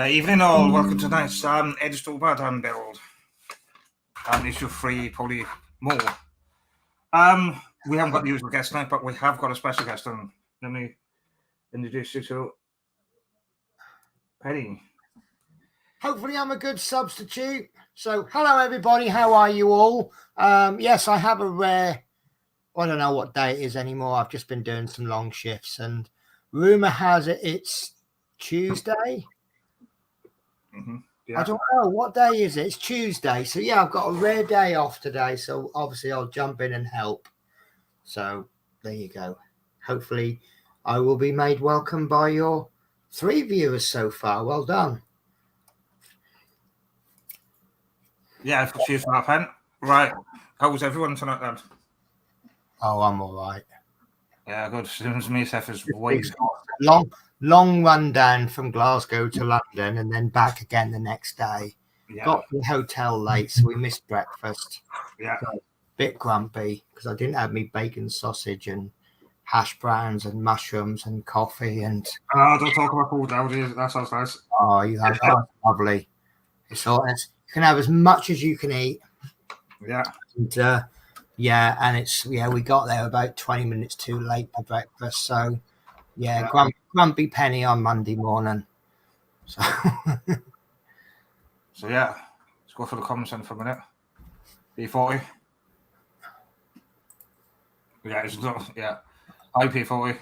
Evening all, welcome to tonight's stobart build. Issue 3, probably more. We haven't got the usual guest tonight, but we have got a special guest on. Let me introduce you to Penny. Hopefully I'm a good substitute. So, hello everybody, how are you all? Yes, I have a rare, I don't know what day it is anymore. I've just been doing some long shifts and rumour has it it's Tuesday. Yeah. I don't know, what day is it? It's Tuesday. So yeah, I've got a rare day off today. So obviously I'll jump in and help. So there you go. Hopefully I will be made welcome by your 3 viewers so far. Well done. Yeah, cheers for that, Pen. Right, how was everyone tonight then? Oh, I'm all right. Yeah, good. As soon as me, Seth is way long run down from Glasgow to London and then back again the next day. Yeah. Got to the hotel late, so we missed breakfast. Yeah. So, bit grumpy because I didn't have me bacon sausage and hash browns and mushrooms and coffee and. Don't talk about food now, that sounds nice. Oh, you have lovely. It's all. You can have as much as you can eat. Yeah. And, we got there about 20 minutes too late for breakfast. So, grumpy Penny on Monday morning. So, yeah, let's go for the comments then for a minute. P40. Yeah. Hi, P40.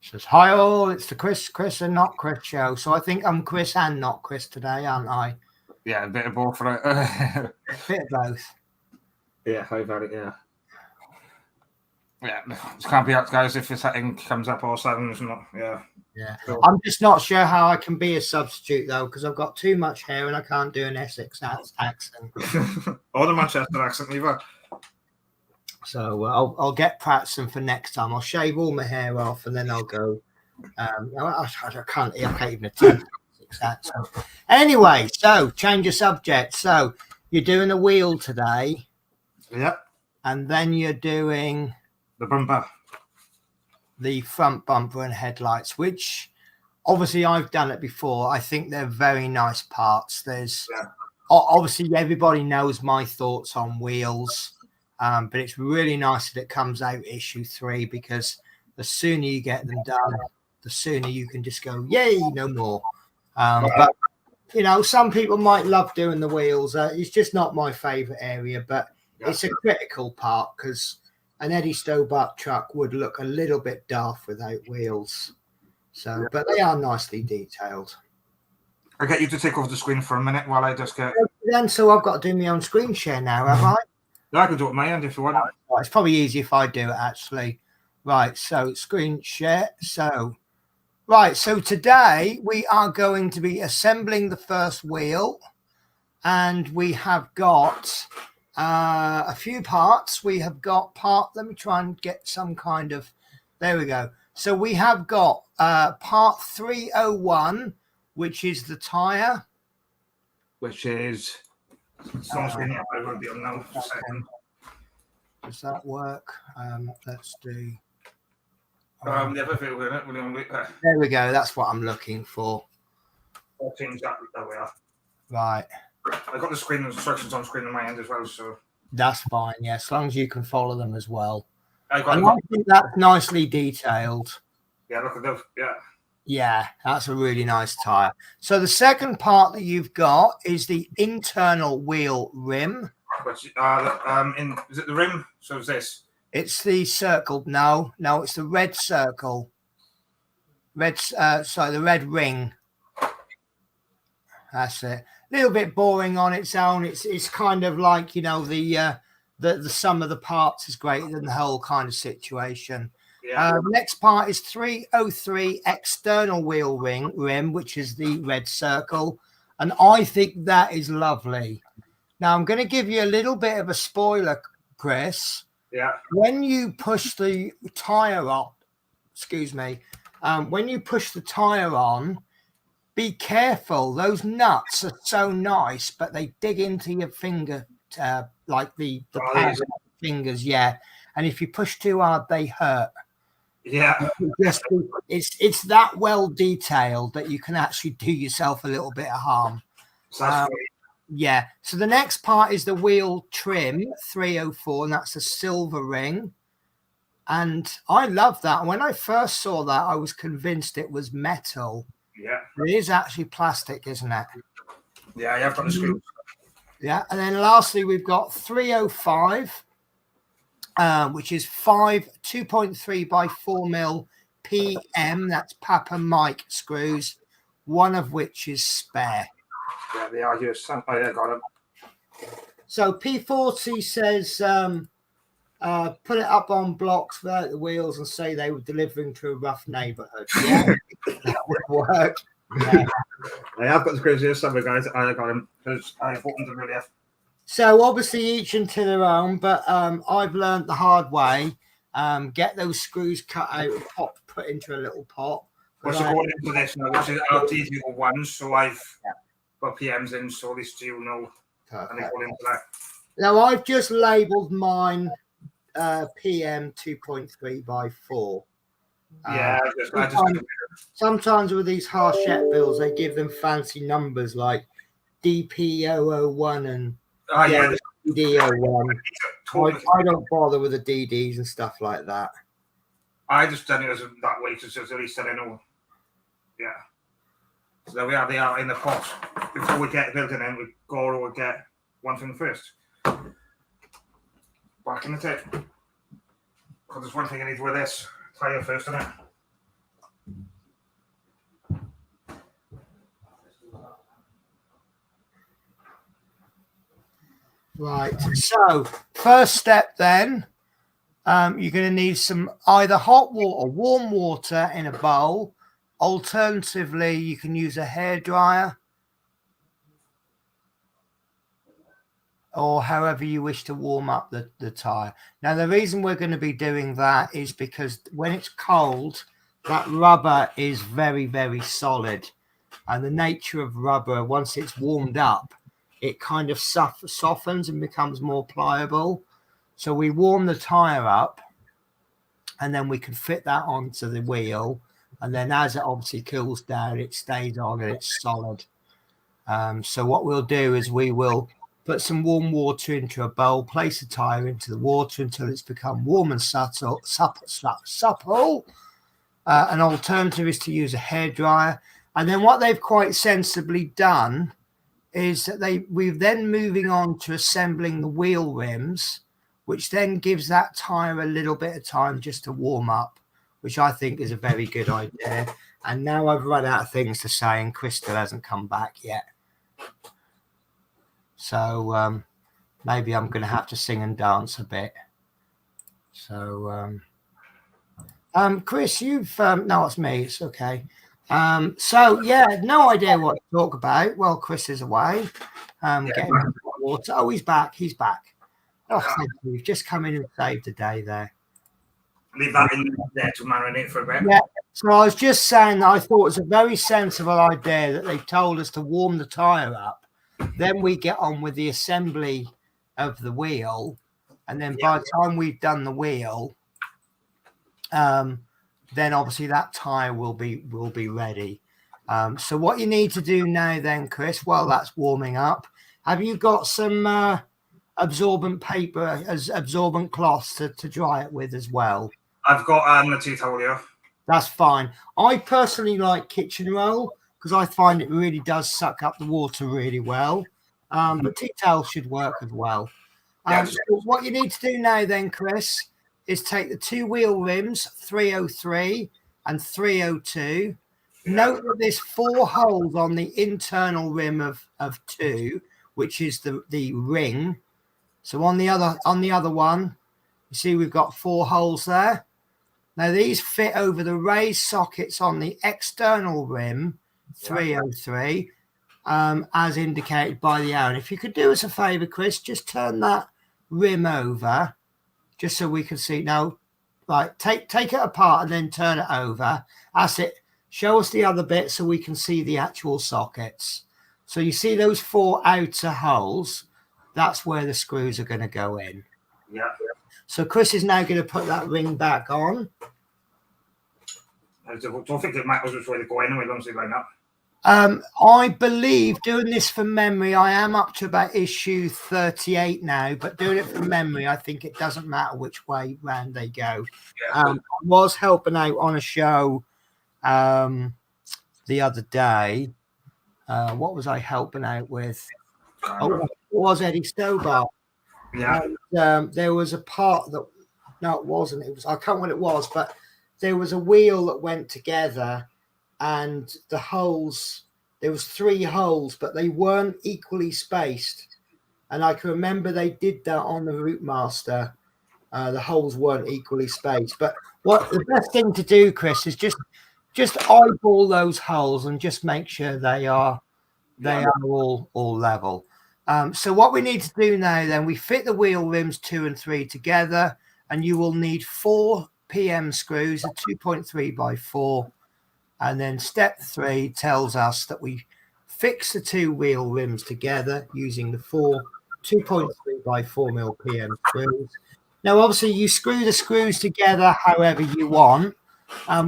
Says, hi all, it's the Chris and not Chris show. So I think I'm Chris and not Chris today, aren't I? Yeah, a bit of both, right? A bit of both. Yeah, how about it? Yeah. Yeah, it can't be out, guys, if your setting comes up all sudden, it's not. Yeah. Yeah. So, I'm just not sure how I can be a substitute, though, because I've got too much hair and I can't do an Essex accent. Or the Manchester accent, either. So I'll get Pratson for next time. I'll shave all my hair off and then I'll go. I can't even attempt that. So. Anyway, so change of subject. So you're doing a wheel today. Yep. And then you're doing the bumper, the front bumper and headlights, which obviously I've done it before. I think they're very nice parts. Obviously everybody knows my thoughts on wheels. But it's really nice that it comes out issue 3 because the sooner you get them done, the sooner you can just go, yay, no more. But, some people might love doing the wheels. It's just not my favourite area, but it's a critical part because an Eddie Stobart truck would look a little bit daft without wheels. So, but they are nicely detailed. I'll get you to take over the screen for a minute while I just get... So I've got to do my own screen share now, have I? I can do it at my end if you want. It's probably easy if I do it, actually. Right, so screen share. So today we are going to be assembling the first wheel. And we have got a few parts. We have got let me try and get some kind of, there we go. So we have got part 301, which is the tyre. Which is... I won't be on now. Does that work? Let's do. There we go. That's what I'm looking for. 14, there we are. Right. I got the screen instructions on screen on my end as well, so that's fine. Yeah, as long as you can follow them as well. I think that's nicely detailed. Yeah, look at those. Yeah. Yeah, that's a really nice tyre. So the second part that you've got is the internal wheel rim. Which, is it the rim? So is this? It's the circle. No, it's the red circle. The red ring. That's it. A little bit boring on its own. It's kind of like, the sum of the parts is greater than the whole kind of situation. Yeah. The next part is 303 external wheel rim, which is the red circle. And I think that is lovely. Now, I'm going to give you a little bit of a spoiler, Chris. Yeah. When you push the tyre on, when you push the tyre on, be careful. Those nuts are so nice, but they dig into your finger, like the fingers, yeah. And if you push too hard, they hurt. Yeah. It's that well detailed that you can actually do yourself a little bit of harm. So that's great. Yeah. So the next part is the wheel trim 304, and that's a silver ring. And I love that. When I first saw that, I was convinced it was metal. Yeah. It is actually plastic, isn't it? Yeah, I've got the screws. Yeah. And then lastly, we've got 305, which is 2.3 by 4 mil PM. That's Papa Mike screws, one of which is spare. Yeah, they are here. Oh, yeah, got them. So P40 says, put it up on blocks without the wheels and say they were delivering to a rough neighborhood. Yeah, that would work. Yeah. I have got the screws here somewhere, guys. I got them because I've opened them really. So obviously each into their own, but I've learned the hard way. Get those screws cut out and put into a little pot. What's going into this now? Which is our DD ones, so I've got PMs in, so this do you know, and they go into that. Now I've just labelled mine PM 2.3 by 4. Yeah, sometimes with these Harshette bills, they give them fancy numbers like DP001 and DD01. I don't bother with the DDs and stuff like that. I just done it as that way because at least that I know. Yeah. So there we are. They are in the pot. Before we get building in, we go and get one thing first. Back in the tape. Because there's one thing I need with this tire first, isn't it? Right. So first step then, you're going to need some either hot water or warm water in a bowl. Alternatively, you can use a hairdryer or however you wish to warm up the tire. Now, the reason we're going to be doing that is because when it's cold, that rubber is very, very solid. And the nature of rubber, once it's warmed up, it kind of softens and becomes more pliable. So we warm the tire up and then we can fit that onto the wheel. And then as it obviously cools down, it stays on and it's solid. So what we'll do is we will put some warm water into a bowl, place the tire into the water until it's become warm and supple. An alternative is to use a hairdryer. And then what they've quite sensibly done is that we're then moving on to assembling the wheel rims, which then gives that tire a little bit of time just to warm up, which I think is a very good idea. And now I've run out of things to say and Crystal hasn't come back yet. So maybe I'm going to have to sing and dance a bit. So, Chris, you've, no, it's me. It's okay. So yeah, no idea what to talk about. Well, Chris is away. Getting water. Oh, he's back. He's back. Oh, thank you. You've just come in and saved the day there. Leave that in there to marinate for a bit. Yeah. So I was just saying that I thought it was a very sensible idea that they've told us to warm the tire up. Then we get on with the assembly of the wheel. And then by the time we've done the wheel, then obviously that tire will be ready. So what you need to do now then, Chris, while that's warming up, have you got some absorbent paper, absorbent cloths to dry it with as well? I've got a tea towel here. That's fine. I personally like kitchen roll because I find it really does suck up the water really well. But tea towel should work as well. So what you need to do now then, Chris, is take the two wheel rims, 303 and 302. Note that there's 4 holes on the internal rim of 2, which is the ring. So on the other one, you see we've got 4 holes there. Now these fit over the raised sockets on the external rim, 303, as indicated by the arrow. If you could do us a favor, Chris, just turn that rim over, just so we can see. Now, like take it apart and then turn it over. That's it. Show us the other bit so we can see the actual sockets. So you see those 4 outer holes. That's where the screws are going to go in. Yeah. So Chris is now going to put that ring back on. I don't think it matters which way they go anyway, once they line up. I believe, doing this from memory, I am up to about issue 38 now, but doing it from memory, I think it doesn't matter which way round they go. Yeah. I was helping out on a show the other day. What was I helping out with? Oh, it was Eddie Stobart. Yeah. And, there was a part that, no, it wasn't. It was, I can't remember what it was, but there was a wheel that went together, and the holes, there was 3 holes, but they weren't equally spaced. And I can remember they did that on the Route Master. The holes weren't equally spaced. But what the best thing to do, Chris, is just eyeball those holes and just make sure they are all level. So what we need to do now, then, we fit the wheel rims 2 and 3 together, and you will need 4 PM screws, a 2.3 by 4. And then step 3 tells us that we fix the 2 wheel rims together using the 4 2.3 by 4 mil PM screws. Now, obviously, you screw the screws together however you want.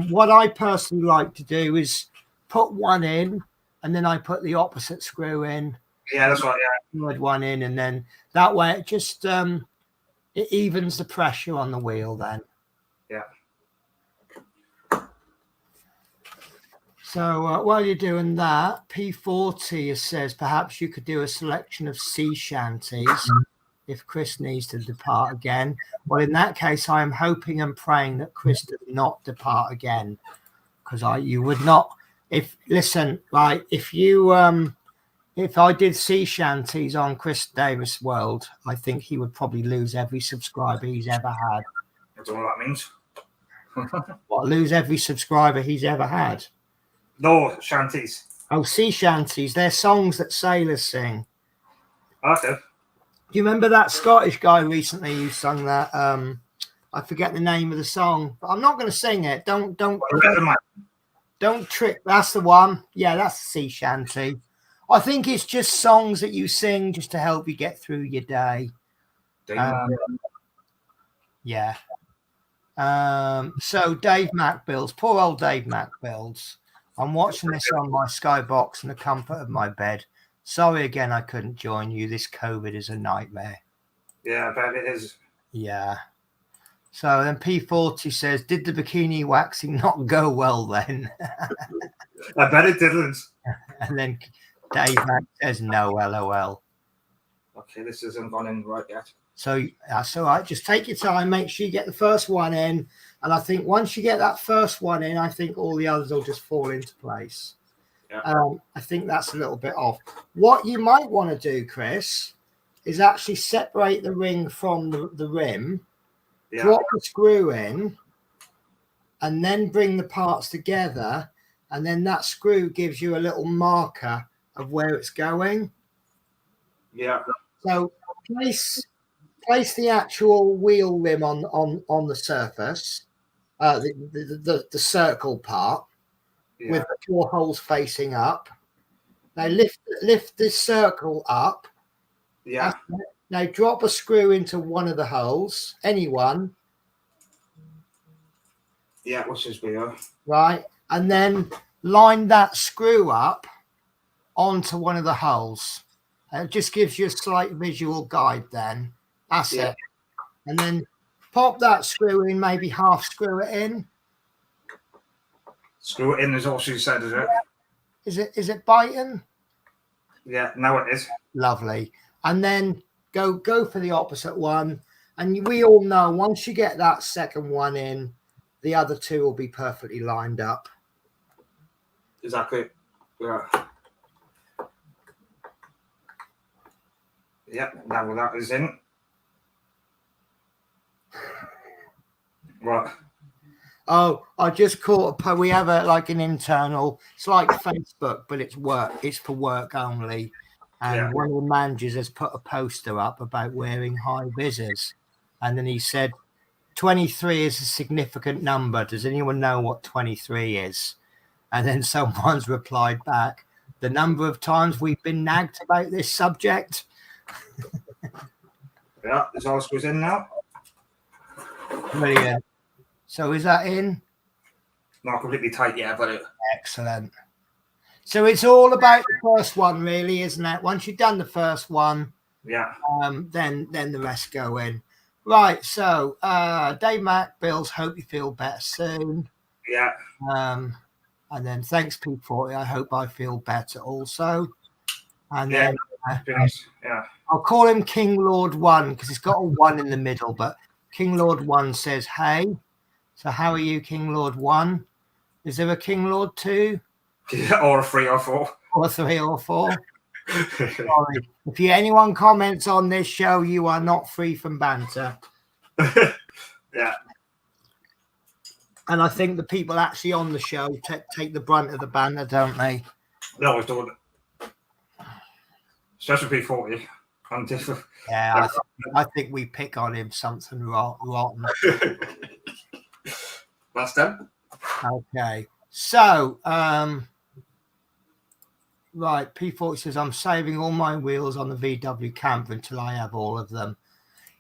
What I personally like to do is put one in, and then I put the opposite screw in. Yeah, that's right. Yeah. Put one in, and then that way it just it evens the pressure on the wheel. Then. Yeah. So while you're doing that, P40 says perhaps you could do a selection of sea shanties if Chris needs to depart again. Well, in that case, I am hoping and praying that Chris does not depart again, because you would not. If I did sea shanties on Chris Davis World, I think he would probably lose every subscriber he's ever had. I don't know what that means. What, lose every subscriber he's ever had? No, shanties. Oh, sea shanties. They're songs that sailors sing. Okay. Do you remember that Scottish guy recently who sung that? I forget the name of the song, but I'm not going to sing it. Don't trick. That's the one. Yeah, that's the sea shanty. I think it's just songs that you sing just to help you get through your day. Yeah. So Dave Mack builds. Poor old Dave Mack builds. I'm watching this on my Skybox in the comfort of my bed. Sorry again, I couldn't join you. This COVID is a nightmare. Yeah, I bet it is. Yeah. So then P40 says, did the bikini waxing not go well then? I bet it didn't. And then Dave Mack says, no, LOL. Okay, this isn't gone in right yet. So that's all right. Just take your time. Make sure you get the first one in. And I think once you get that first one in, I think all the others will just fall into place. Yeah. I think that's a little bit off. What you might want to do, Chris, is actually separate the ring from the rim, drop the screw in, and then bring the parts together. And then that screw gives you a little marker of where it's going. Yeah. So place the actual wheel rim on the surface, the circle part, with the 4 holes facing up. Now lift this circle up. Yeah. Now drop a screw into one of the holes, any one. Yeah, which is weird. Right, and then line that screw up onto one of the holes. It just gives you a slight visual guide then. That's it. And then pop that screw in, maybe half screw it in. Screw it in is all she said, is it? Is it biting? Yeah, now it is. Lovely. And then go for the opposite one. And we all know once you get that second one in, the other 2 will be perfectly lined up. Exactly. Yeah. Yep, now that is in. What? Oh, I just caught we have an internal, it's like Facebook, but it's for work only. And one of the managers has put a poster up about wearing high visors. And then he said, 23 is a significant number. Does anyone know what 23 is? And then someone's replied back, the number of times we've been nagged about this subject. Yeah, this all screws in now. Brilliant. So is that in? Not completely tight yet, but excellent. So it's all about the first one, really, isn't it? Once you've done the first one, yeah. Then the rest go in. Right. So, Dave Mac, Bills, hope you feel better soon. Yeah. And then thanks, P40. I hope I feel better also. And Yeah. then Yeah. I'll call him King Lord 1 because he's got a 1 in the middle. But King Lord 1 says, "Hey." So how are you, King Lord 1? Is there a King Lord 2? Yeah, or 3 or 4. Or 3 or 4? Sorry. If anyone comments on this show, you are not free from banter. Yeah. And I think the people actually on the show take the brunt of the banter, don't they? They always do it. Especially P40. Yeah, I think we pick on him something rotten. That's done. Okay. So, right, P40 says, I'm saving all my wheels on the VW camper until I have all of them.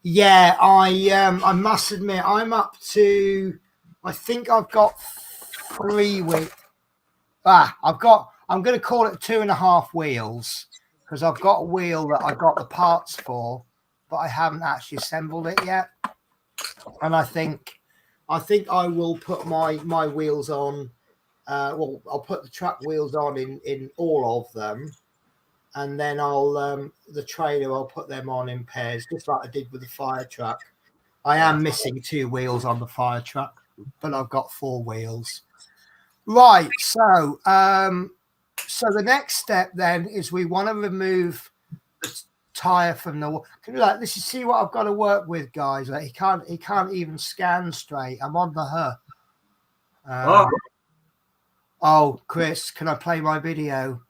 Yeah, I must admit, I'm up to, I think I've got 3 wheels. I'm going to call it 2.5 wheels because I've got a wheel that I got the parts for, but I haven't actually assembled it yet. And I think I will put my wheels on. Well, I'll put the truck wheels on in all of them, and then I'll the trailer I'll put them on in pairs, just like I did with the fire truck. I am missing 2 wheels on the fire truck, but I've got 4 wheels. Right. So the next step then is we want to remove the tire from the. Can you this is see what I've got to work with, guys? Like he can't even scan straight. I'm on the her. Oh, Chris, can I play my video?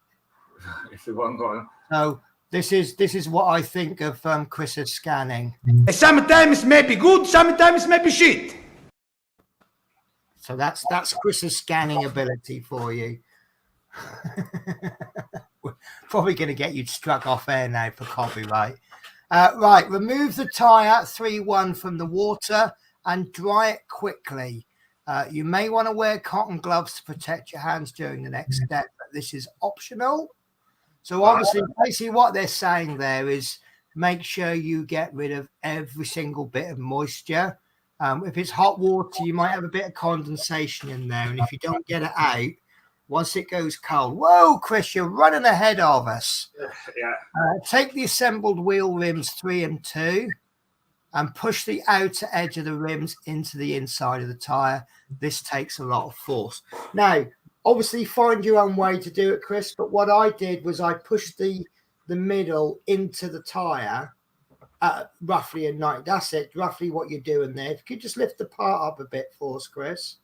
If you want going. So this is what I think of Chris's scanning. Sometimes maybe good, sometimes maybe shit. So that's Chris's scanning ability for you. We're probably going to get you struck off air now for copyright. Right, remove the tire 3-1 from the water and dry it quickly. You may want to wear cotton gloves to protect your hands during the next step, but this is optional. So obviously, basically what they're saying there is make sure you get rid of every single bit of moisture. If it's hot water, you might have a bit of condensation in there. And if you don't get it out, once it goes cold, whoa, Chris, you're running ahead of us. Yeah. Take the assembled wheel rims 3 and 2 and push the outer edge of the rims into the inside of the tire. This takes a lot of force. Now, obviously, find your own way to do it, Chris. But what I did was I pushed the middle into the tire at roughly a 90. That's it. Roughly what you're doing there. If you could just lift the part up a bit for us, Chris.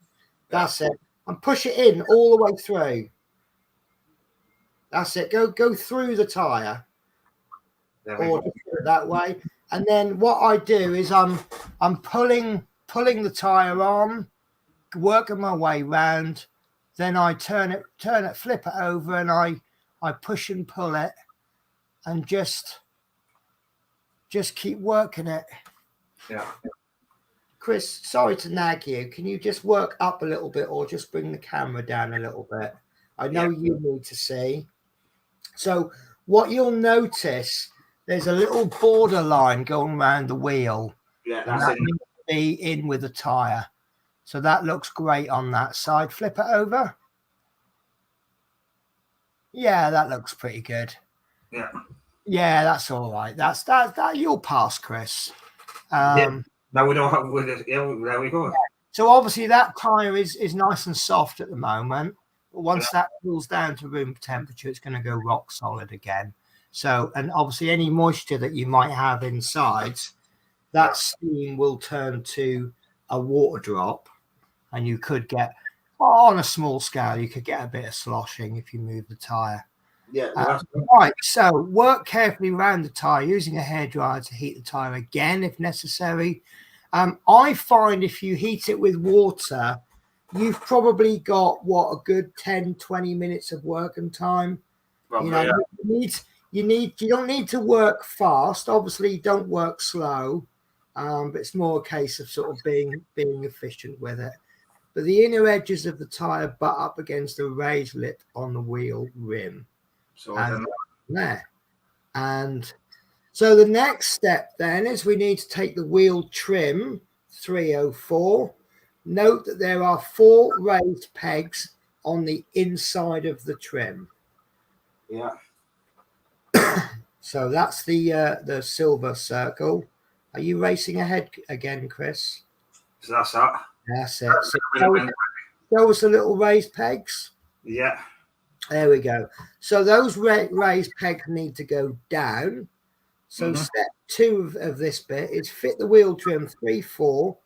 That's it. And push it in all the way through. That's it. Go through the tire. Or just do it that way. And then what I do is I'm pulling the tire on, working my way round. Then I turn it, flip it over, and I push and pull it, and just keep working it. Yeah. Chris, sorry to nag you. Can you just work up a little bit, or just bring the camera down a little bit? I know you need to see. So what you'll notice, there's a little border line going around the wheel. Yeah, and that needs to be in with the tire. So that looks great on that side. Flip it over. Yeah, that looks pretty good. Yeah. Yeah, that's all right. That you'll pass, Chris. Now we know how with it. Yeah, there we go. So obviously that tire is nice and soft at the moment. But once that cools down to room temperature, it's going to go rock solid again. So, and obviously any moisture that you might have inside, that steam will turn to a water drop, and you could get, on a small scale, you could get a bit of sloshing if you move the tire. Yeah. Right. So work carefully around the tire using a hairdryer to heat the tire again if necessary. I find if you heat it with water, you've probably got a good 10-20 minutes of working time. Probably, You don't need to work fast. Obviously, don't work slow. But it's more a case of sort of being efficient with it. but the inner edges of the tyre butt up against the raised lip on the wheel rim. So And there. And so the next step then is we need to take the wheel trim 304. Note that there are 4 raised pegs on the inside of the trim. Yeah. So that's the silver circle. Are you racing ahead again, Chris? So that's that. That's it. So show us the little raised pegs. Yeah. There we go. So those raised pegs need to go down. So step 2 of this bit is fit the wheel trim 3/4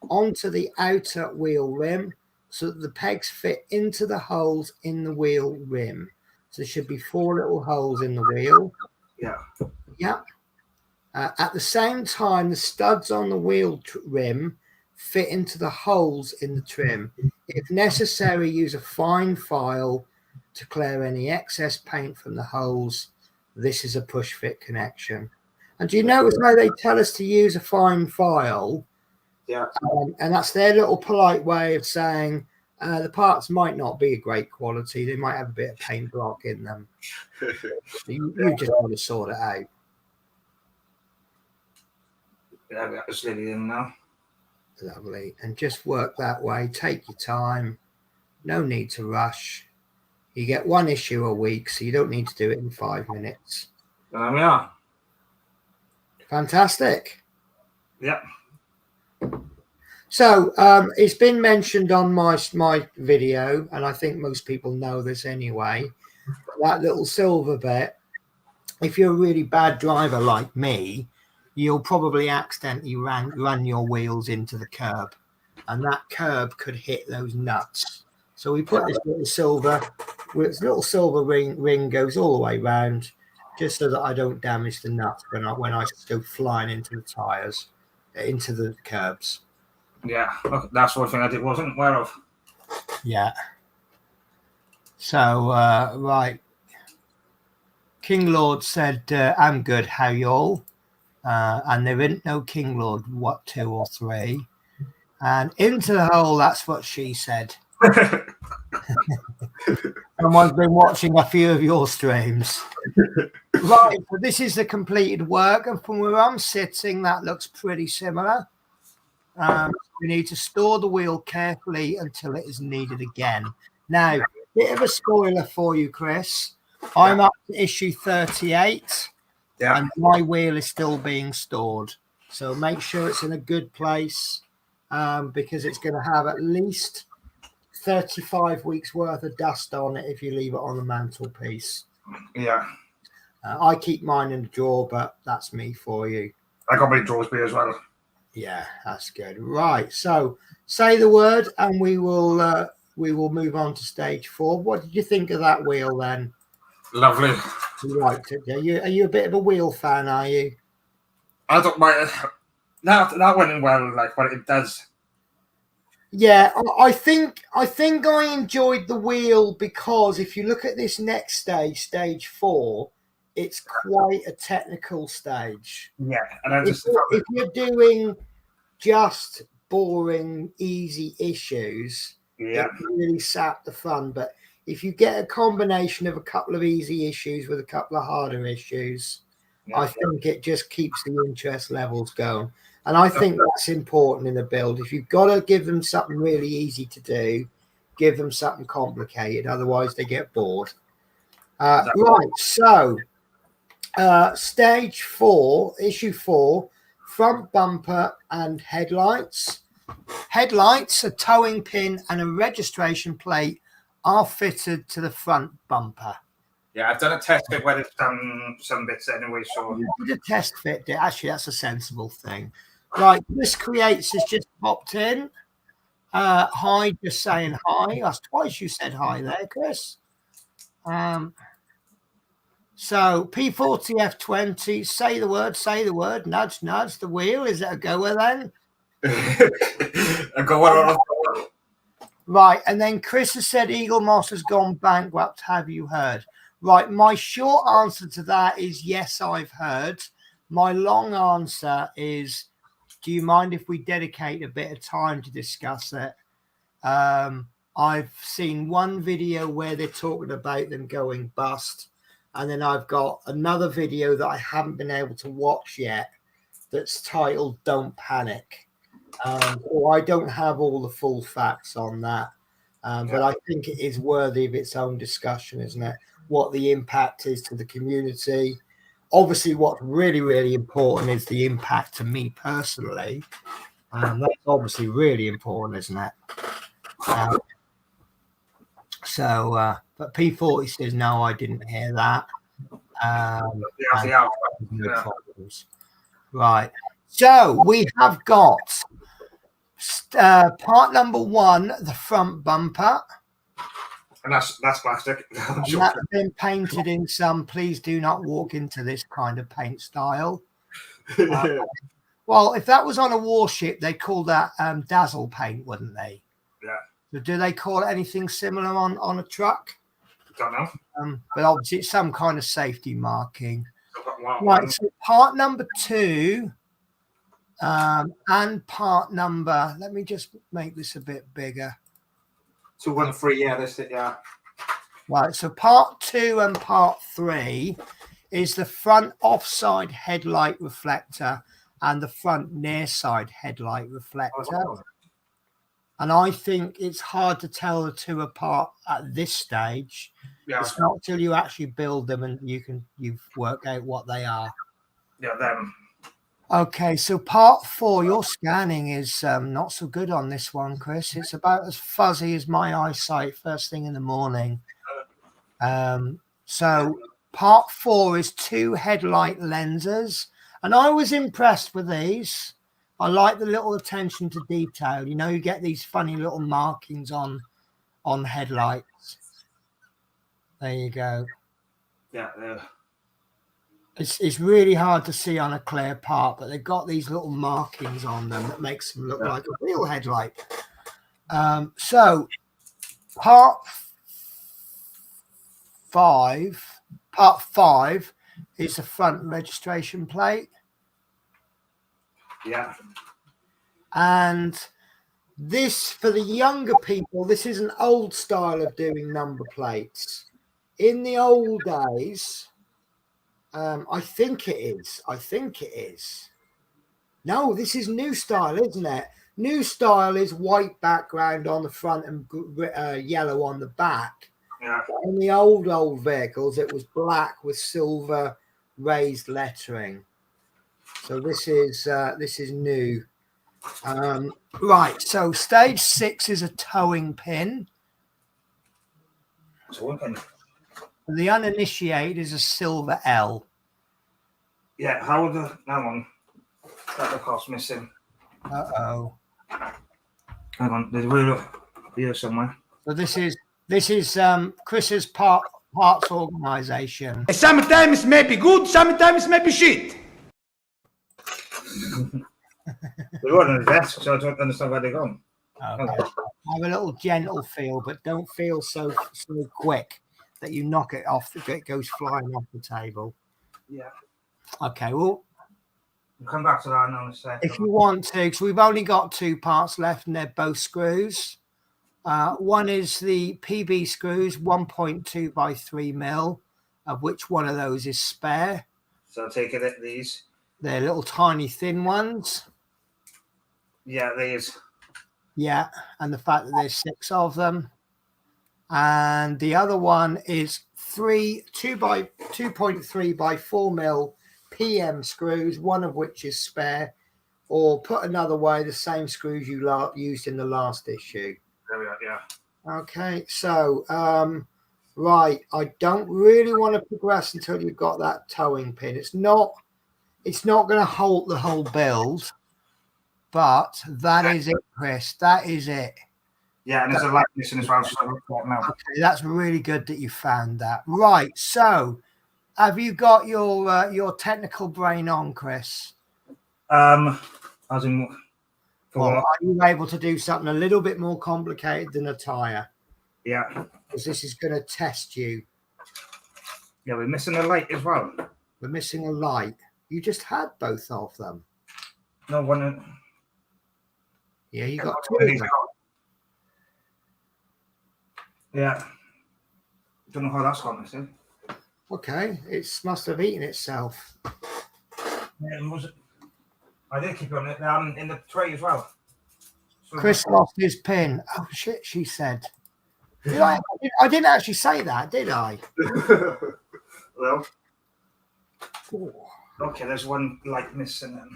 onto the outer wheel rim so that the pegs fit into the holes in the wheel rim. So there should be 4 little holes in the wheel. Yeah. Yeah. At the same time, the studs on the wheel rim fit into the holes in the trim. If necessary, use a fine file to clear any excess paint from the holes. This is a push fit connection. And do you notice how they tell us to use a fine file? Yeah. And that's their little polite way of saying the parts might not be a great quality. They might have a bit of paint block in them. You just want to sort it out. Yeah, we got this lady in now. Lovely. And just work that way. Take your time. No need to rush. You get 1 issue a week, so you don't need to do it in 5 minutes. There we are. Fantastic. Yeah. So it's been mentioned on my video, and I think most people know this anyway. That little silver bit, if you're a really bad driver like me, you'll probably accidentally run your wheels into the curb, and that curb could hit those nuts. So we put this little silver ring goes all the way round, just so that I don't damage the nuts when I go flying into the tires, into the curbs. Yeah, look, that's one thing I wasn't aware of. Yeah. So right, King Lord said, "I'm good. How y'all?" And there isn't no King Lord. What 2 or 3? And into the hole. That's what she said. Someone's been watching a few of your streams. Right, so this is the completed work, and from where I'm sitting, that looks pretty similar. We need to store the wheel carefully until it is needed again. Now, bit of a spoiler for you, Chris. I'm up to issue 38, and my wheel is still being stored. So make sure it's in a good place, because it's going to have at least 35 weeks worth of dust on it if you leave it on the mantelpiece. Yeah. I keep mine in the drawer, but that's me for you. I got my drawers beer as well. Yeah, that's good. Right, so say the word, and we will move on to stage 4. What did you think of that wheel then? Lovely. You liked it? Are you a bit of a wheel fan? Are you? I don't mind. That went in well, like what it does. Yeah, I think I enjoyed the wheel because if you look at this next stage 4, it's quite a technical stage. Yeah, and if you're doing just boring, easy issues, it really sap the fun. But if you get a combination of a couple of easy issues with a couple of harder issues, I think it just keeps the interest levels going. And I think that's important in a build. If you've got to give them something really easy to do, give them something complicated. Otherwise, they get bored. Right, so stage 4, issue 4, front bumper and headlights. Headlights, a towing pin and a registration plate are fitted to the front bumper. Yeah, I've done a test fit where it's done some bits anyway. So you did a test fit. Actually, that's a sensible thing. Right, Chris Creates has just popped in. Hi, just saying hi. That's twice you said hi there, Chris. So P40F20, say the word, nudge, the wheel. Is it a goer then? A goer on a Right, and then Chris has said Eagle Moss has gone bankrupt. Have you heard? Right, my short answer to that is yes, I've heard. My long answer is, do you mind if we dedicate a bit of time to discuss it? I've seen one video where they're talking about them going bust, and then I've got another video that I haven't been able to watch yet that's titled "Don't Panic." So I don't have all the full facts on that, but I think it is worthy of its own discussion, isn't it? What the impact is to the community. Obviously, what's really, really important is the impact to me personally. That's obviously really important, isn't it? But P40 says, no, I didn't hear that. Right. So we have got part number 1, the front bumper. And that's plastic. And that's been painted in some, please do not walk into this kind of paint style. Well, if that was on a warship, they'd call that dazzle paint, wouldn't they? Yeah. So do they call it anything similar on a truck? Don't know. But obviously it's some kind of safety marking. Right, so part number 2 and part number, let me just make this a bit bigger. 2, 1, 3, yeah, that's it, yeah. Right, so part 2 and part 3 is the front offside headlight reflector and the front nearside headlight reflector. And I think it's hard to tell the two apart at this stage. Yeah. It's not till you actually build them and you work out what they are. Yeah, them. Okay, so part 4, your scanning is not so good on this one, Chris. It's about as fuzzy as my eyesight first thing in the morning. So part 4 is 2 headlight lenses. And I was impressed with these. I like the little attention to detail. You know, you get these funny little markings on headlights. There you go. Yeah. It's really hard to see on a clear part, but they've got these little markings on them that makes them look like a real headlight. So part 5 is the front registration plate. Yeah. And this, for the younger people, this is an old style of doing number plates. In the old days, I think it is. No, this is new style, isn't it? New style is white background on the front and yellow on the back. Yeah. In the old vehicles, it was black with silver raised lettering. So this is new. Right. So stage 6 is a towing pin. Towing pin. The uninitiated is a silver L. Yeah. How would that one? That the cost missing. Uh-oh. Hang on. There's a wheel here somewhere. So this is Chris's parts organization. Sometimes maybe good, sometimes maybe shit. They were on the desk, so I don't understand where they're going. Okay. Have a little gentle feel, but don't feel so quick that you knock it off. It goes flying off the table. Yeah. Okay. Well, we'll come back to that in a second. If you want to, because we've only got 2 parts left, and they're both screws. One is the PB screws, 1.2 by 3 mil, of which one of those is spare. So take it at these. They're little tiny thin ones. Yeah, these. Yeah, and the fact that there's 6 of them. And the other one is 2.3 by 4 mil PM screws, one of which is spare, or put another way, the same screws you used in the last issue. There we are, yeah. Okay, so right, I don't really want to progress until you've got that towing pin. It's not going to halt the whole build, but that is it, Chris. That is it. Yeah, and there's a light missing as well. So now. Okay, that's really good that you found that. Right, so have you got your technical brain on, Chris? As in, are you able to do something a little bit more complicated than a tire? Yeah. Because this is going to test you. Yeah, we're missing a light as well. We're missing a light. You just had both of them. No one. Yeah, you got 2. Yeah. Don't know how that's gone, I see. Okay, it must have eaten itself. Yeah, was it? I did keep it on it in the tray as well. So Chris lost his pin. Oh shit, she said. Did I? I didn't actually say that, did I? Well. Okay, there's one light missing then.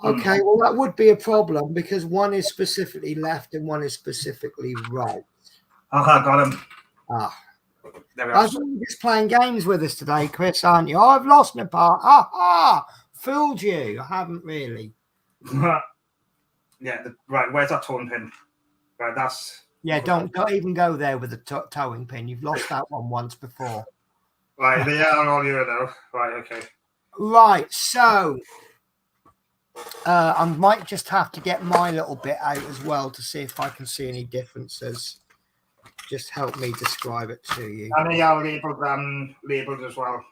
Okay, well that would be a problem because one is specifically left and one is specifically right. Aha, got him. Ah. There we I are. think you're just playing games with us today, Chris, aren't you? Oh, I've lost my part. Ah, fooled you. I haven't really. Yeah, right, where's that towing pin? Right, that's... Yeah, don't even go there with the towing pin. You've lost that one once before. Right, they are all you now. Right, okay. Right, so I might just have to get my little bit out as well to see if I can see any differences. Just help me describe it to you. And they are labelled as well.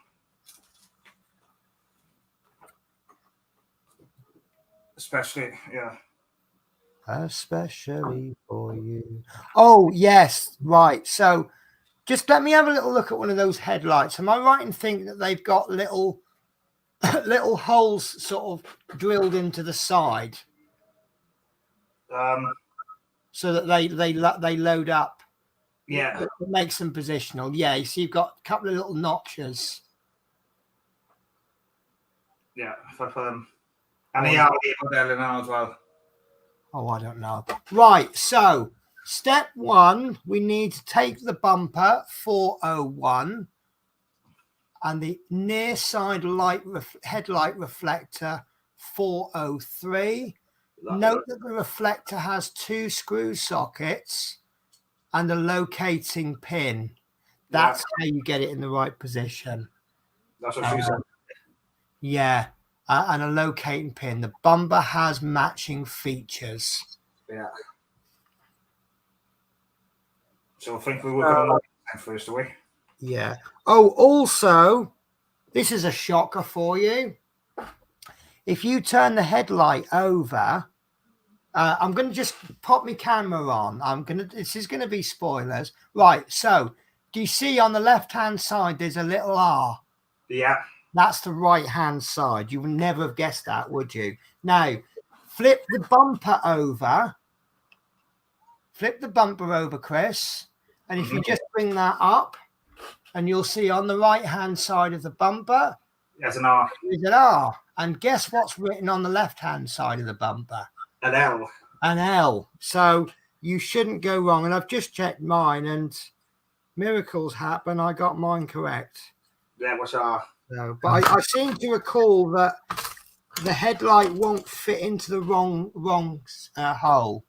Especially, yeah. Especially for you. Oh, yes, right. So just let me have a little look at one of those headlights. Am I right in thinking that they've got little holes sort of drilled into the side so that they load up? Yeah. It makes them positional. Yeah, you see you've got a couple of little notches. Yeah, for them. And they are labelled there now as well. Oh, I don't know. Right, so step one, we need to take the bumper 401 and the near side headlight reflector 403. Note that the reflector has 2 screw sockets and a locating pin. That's how you get it in the right position. That's what she said. Yeah, and a locating pin. The bumper has matching features. Yeah. So I think we work on that first, do we? Yeah. Oh, also, this is a shocker for you. If you turn the headlight over, I'm going to just pop my camera on. This is going to be spoilers. Right. So, do you see on the left-hand side, there's a little R? Yeah. That's the right-hand side. You would never have guessed that, would you? Now, flip the bumper over. Flip the bumper over, Chris. And if you just bring that up, and you'll see on the right-hand side of the bumper, there's an R. There's an R. And guess what's written on the left-hand side of the bumper? An L. An L. So you shouldn't go wrong. And I've just checked mine, and miracles happen. I got mine correct. Yeah, what's R? No, but I seem to recall that the headlight won't fit into the wrong hole.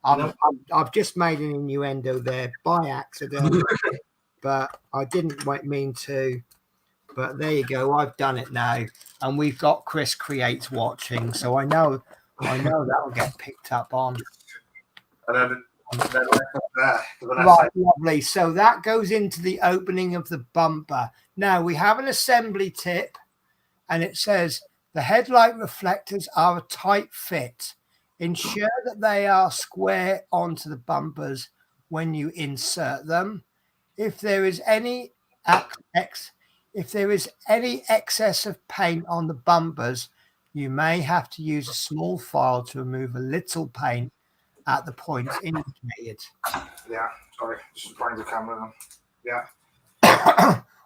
I've just made an innuendo there by accident, but I didn't mean to. But there you go. I've done it now, and we've got Chris Creates watching, so I know that will get picked up on. And then Right, lovely. So that goes into the opening of the bumper. Now we have an assembly tip, and it says the headlight reflectors are a tight fit. Ensure that they are square onto the bumpers when you insert them. If there is any excess of paint on the bumpers, you may have to use a small file to remove a little paint at the points indicated. Yeah, sorry, just bring the camera on. Yeah.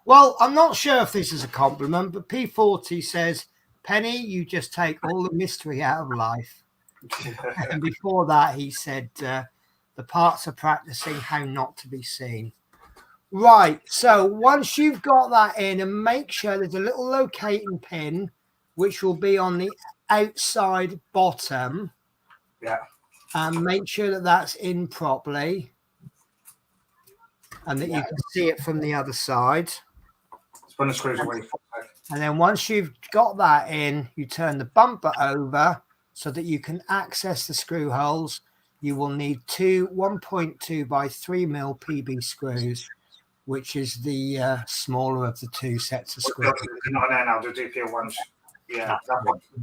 Well, I'm not sure if this is a compliment, but P40 says, Penny, you just take all the mystery out of life. And before that, he said, the parts are practicing how not to be seen. Right, so once you've got that in, and make sure there's a little locating pin, which will be on the outside bottom. Yeah. And make sure that that's in properly. And that you can see it from the other side. Spin the screws away. And then once you've got that in, you turn the bumper over so that you can access the screw holes. You will need two 1.2 by 3 mil PB screws, which is the smaller of the two sets of screws. Not there now, the DPO ones. Yeah,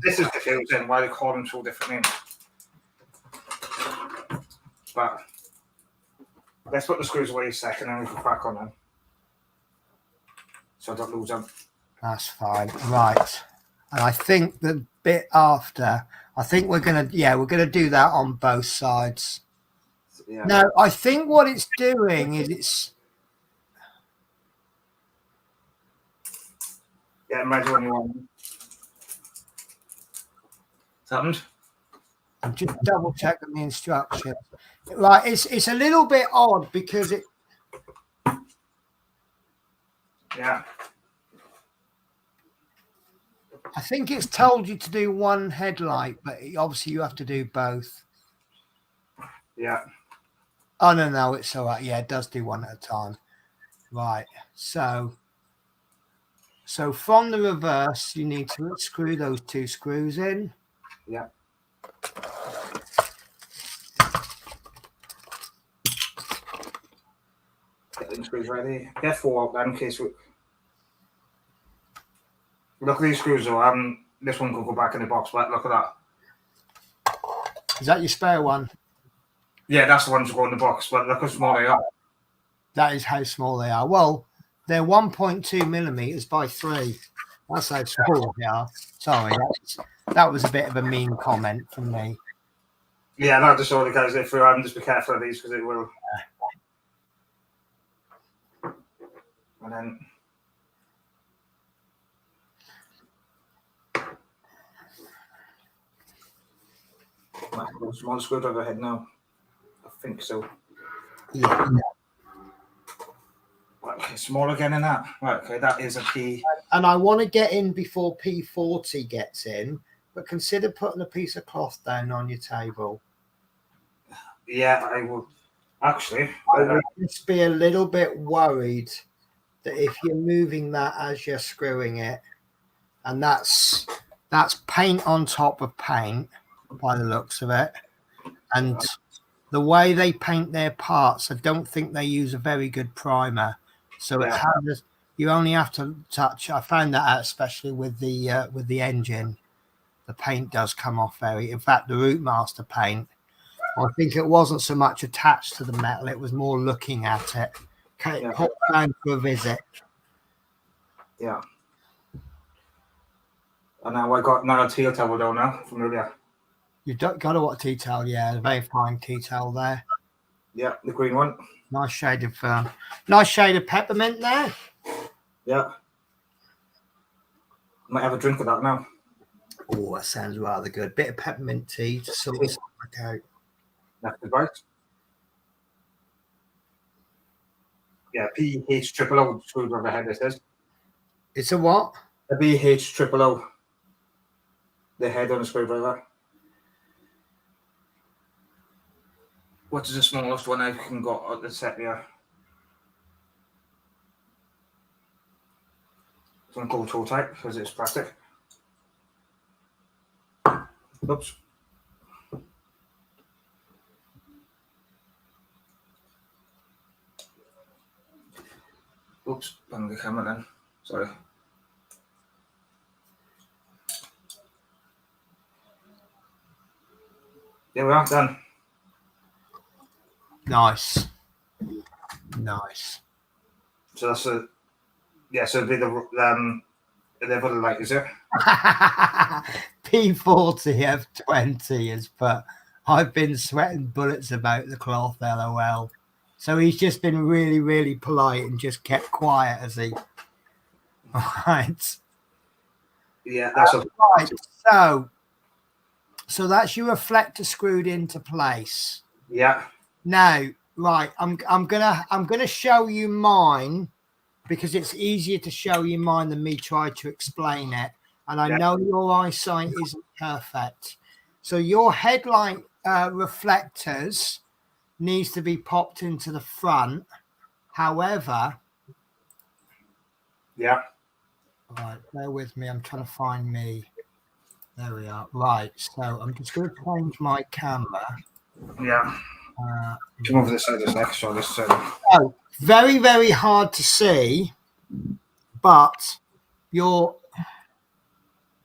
this is confusing why they call them so different names. But Let's put the screws away a second and we can crack on them. So I don't lose them. That's fine. Right. And I think the bit after, I think we're gonna do that on both sides. Yeah. No, I think what it's doing is it's ready when you want. What's happened? I'm just double checking the instructions. Right, it's a little bit odd because it. Yeah. I think it's told you to do one headlight, but obviously you have to do both. Yeah. Oh no, it's all right. Yeah, it does do one at a time. Right. So from the reverse, you need to screw those 2 screws in. Yeah. Get the screws ready. Get 4 out then in case we. Look at these screws though. This one could go back in the box, but look at that. Is that your spare one? Yeah, that's the ones that go in the box, but look how small they are. That is how small they are. Well, they're 1.2 millimeters by 3. That's how small they are. Sorry, that was a bit of a mean comment from me. Yeah, no, just all the guys if through. Just be careful of these because it will. And then. Small screwdriver head now. I think so. Yeah. Okay, small again in that. Right, okay, that is a P. And I want to get in before P40 gets in, but consider putting a piece of cloth down on your table. Yeah, I will. Actually, I would just be a little bit worried that if you're moving that as you're screwing it, and that's paint on top of paint by the looks of it, and the way they paint their parts, I don't think they use a very good primer. So it has, you only have to touch. I found that out, especially with the engine. The paint does come off very. In fact, the Rootmaster paint, I think it wasn't so much attached to the metal; it was more looking at it. Okay, pop down for a visit. Yeah. And now I got another teal towel down now from earlier. You've got a what detail? Yeah, a very fine detail there. Yeah, the green one. Nice shade of nice shade of peppermint there. Yeah. Might have a drink of that now. Oh, that sounds rather good. Bit of peppermint tea to sort of out. That's the right. Yeah, PH triple O screwdriver head. It says. It's a what? A BH triple O. The head on the screwdriver. What is the smallest one I can got at the set here? It's one called toe type because it's plastic. Oops. Oops, bang the camera then. Sorry. There we are, done. Nice. So that's a so it'd be the level of light, is it? P40 F20 has put, I've been sweating bullets about the cloth, LOL. So he's just been really, really polite and just kept quiet as he. Right. Yeah, that's right. So that's your reflector screwed into place. Yeah. Now, right, I'm gonna show you mine because it's easier to show you mine than me try to explain it. And I know your eyesight isn't perfect. So your headlight reflectors needs to be popped into the front. However, yeah. Right, bear with me. I'm trying to find me. There we are. Right, so I'm just going to change my camera. Yeah. Come over this side, next or this side. Oh, very, very hard to see, but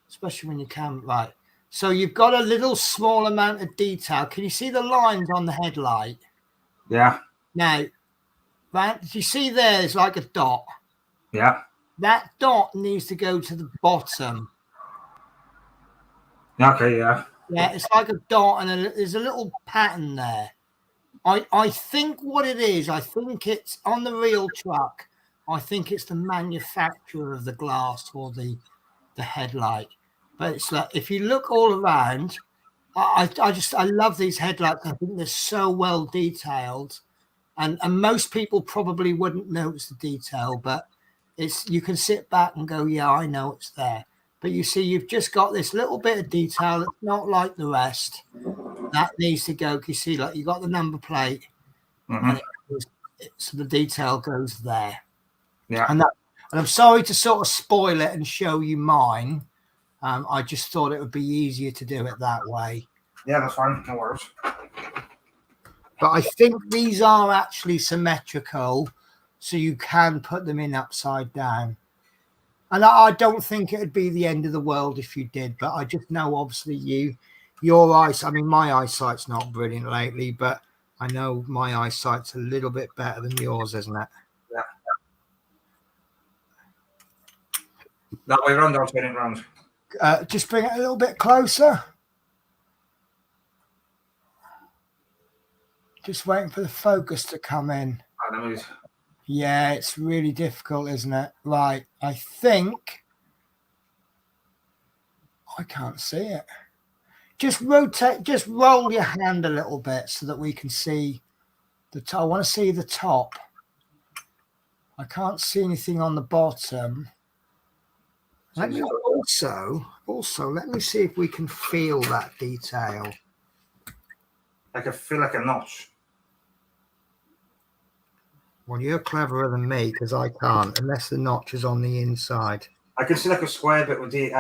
especially when you can. Right. So you've got a little small amount of detail. Can you see the lines on the headlight? Yeah. Now, do you see there's like a dot? Yeah. That dot needs to go to the bottom. Okay, yeah. Yeah, it's like a dot, and there's a little pattern there. I think what it is, I think it's on the real truck. I think it's the manufacturer of the glass or the headlight. But it's like, if you look all around, I love these headlights. I think they're so well detailed, and most people probably wouldn't notice the detail, but you can sit back and go, yeah, I know it's there. But you see, you've just got this little bit of detail that's not like the rest. That needs to go. You see, like you got the number plate, and so the detail goes there. Yeah. And I'm sorry to sort of spoil it and show you mine. I just thought it would be easier to do it that way. Yeah, that's fine. No worries. But I think these are actually symmetrical, so you can put them in upside down. And I don't think it would be the end of the world if you did, but I just know obviously your eyesight, I mean, my eyesight's not brilliant lately, but I know my eyesight's a little bit better than yours, isn't it? Yeah. That way round, I'll turn it round. Just bring it a little bit closer. Just waiting for the focus to come in. Yeah, it's really difficult, isn't it? Right, I think I can't see it. Just roll your hand a little bit so that we can see the top. I want to see the top. I can't see anything on the bottom. Let me also let me see if we can feel that detail. I can feel like a notch. Well, you're cleverer than me because I can't, unless the notch is on the inside. I can see like a square bit with the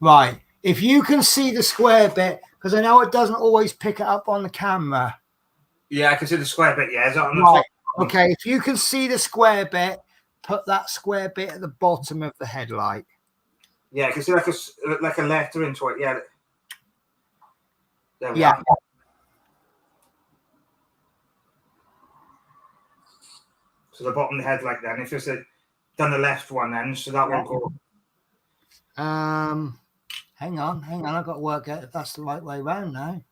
Right. If you can see the square bit, because I know it doesn't always pick it up on the camera. Yeah, I can see the square bit. Yeah, is that on the right. top? Okay. If you can see the square bit, put that square bit at the bottom of the headlight. Yeah, I can see like a letter into it. Yeah. There we Yeah. are. So the bottom of the headlight then, if it's done the left one then, so that will go. Hang on. I've got to work out if that's the right way around now.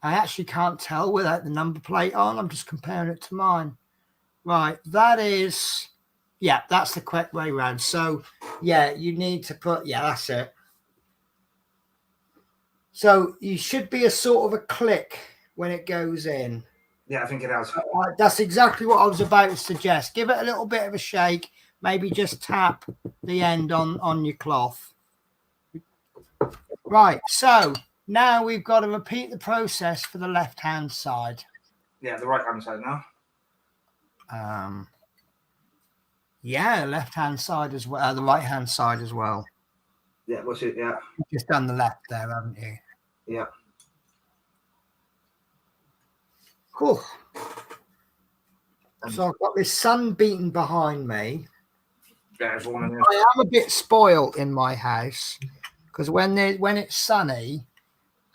I actually can't tell without the number plate on. I'm just comparing it to mine. Right, that's the correct way around. So, yeah, you need to put, that's it. So you should be a sort of a click when it goes in. Yeah, I think it has. That's exactly what I was about to suggest. Give it a little bit of a shake. Maybe just tap the end on your cloth. Right, so now we've got to repeat the process for the left-hand side. Yeah, the right-hand side now. Yeah, left-hand side as well, the right-hand side as well. Yeah, what's it? Yeah. You've just done the left there, haven't you? Yeah. Cool. So I've got this sun beating behind me. Yeah, it's warm in here. I am a bit spoiled in my house because when it's sunny,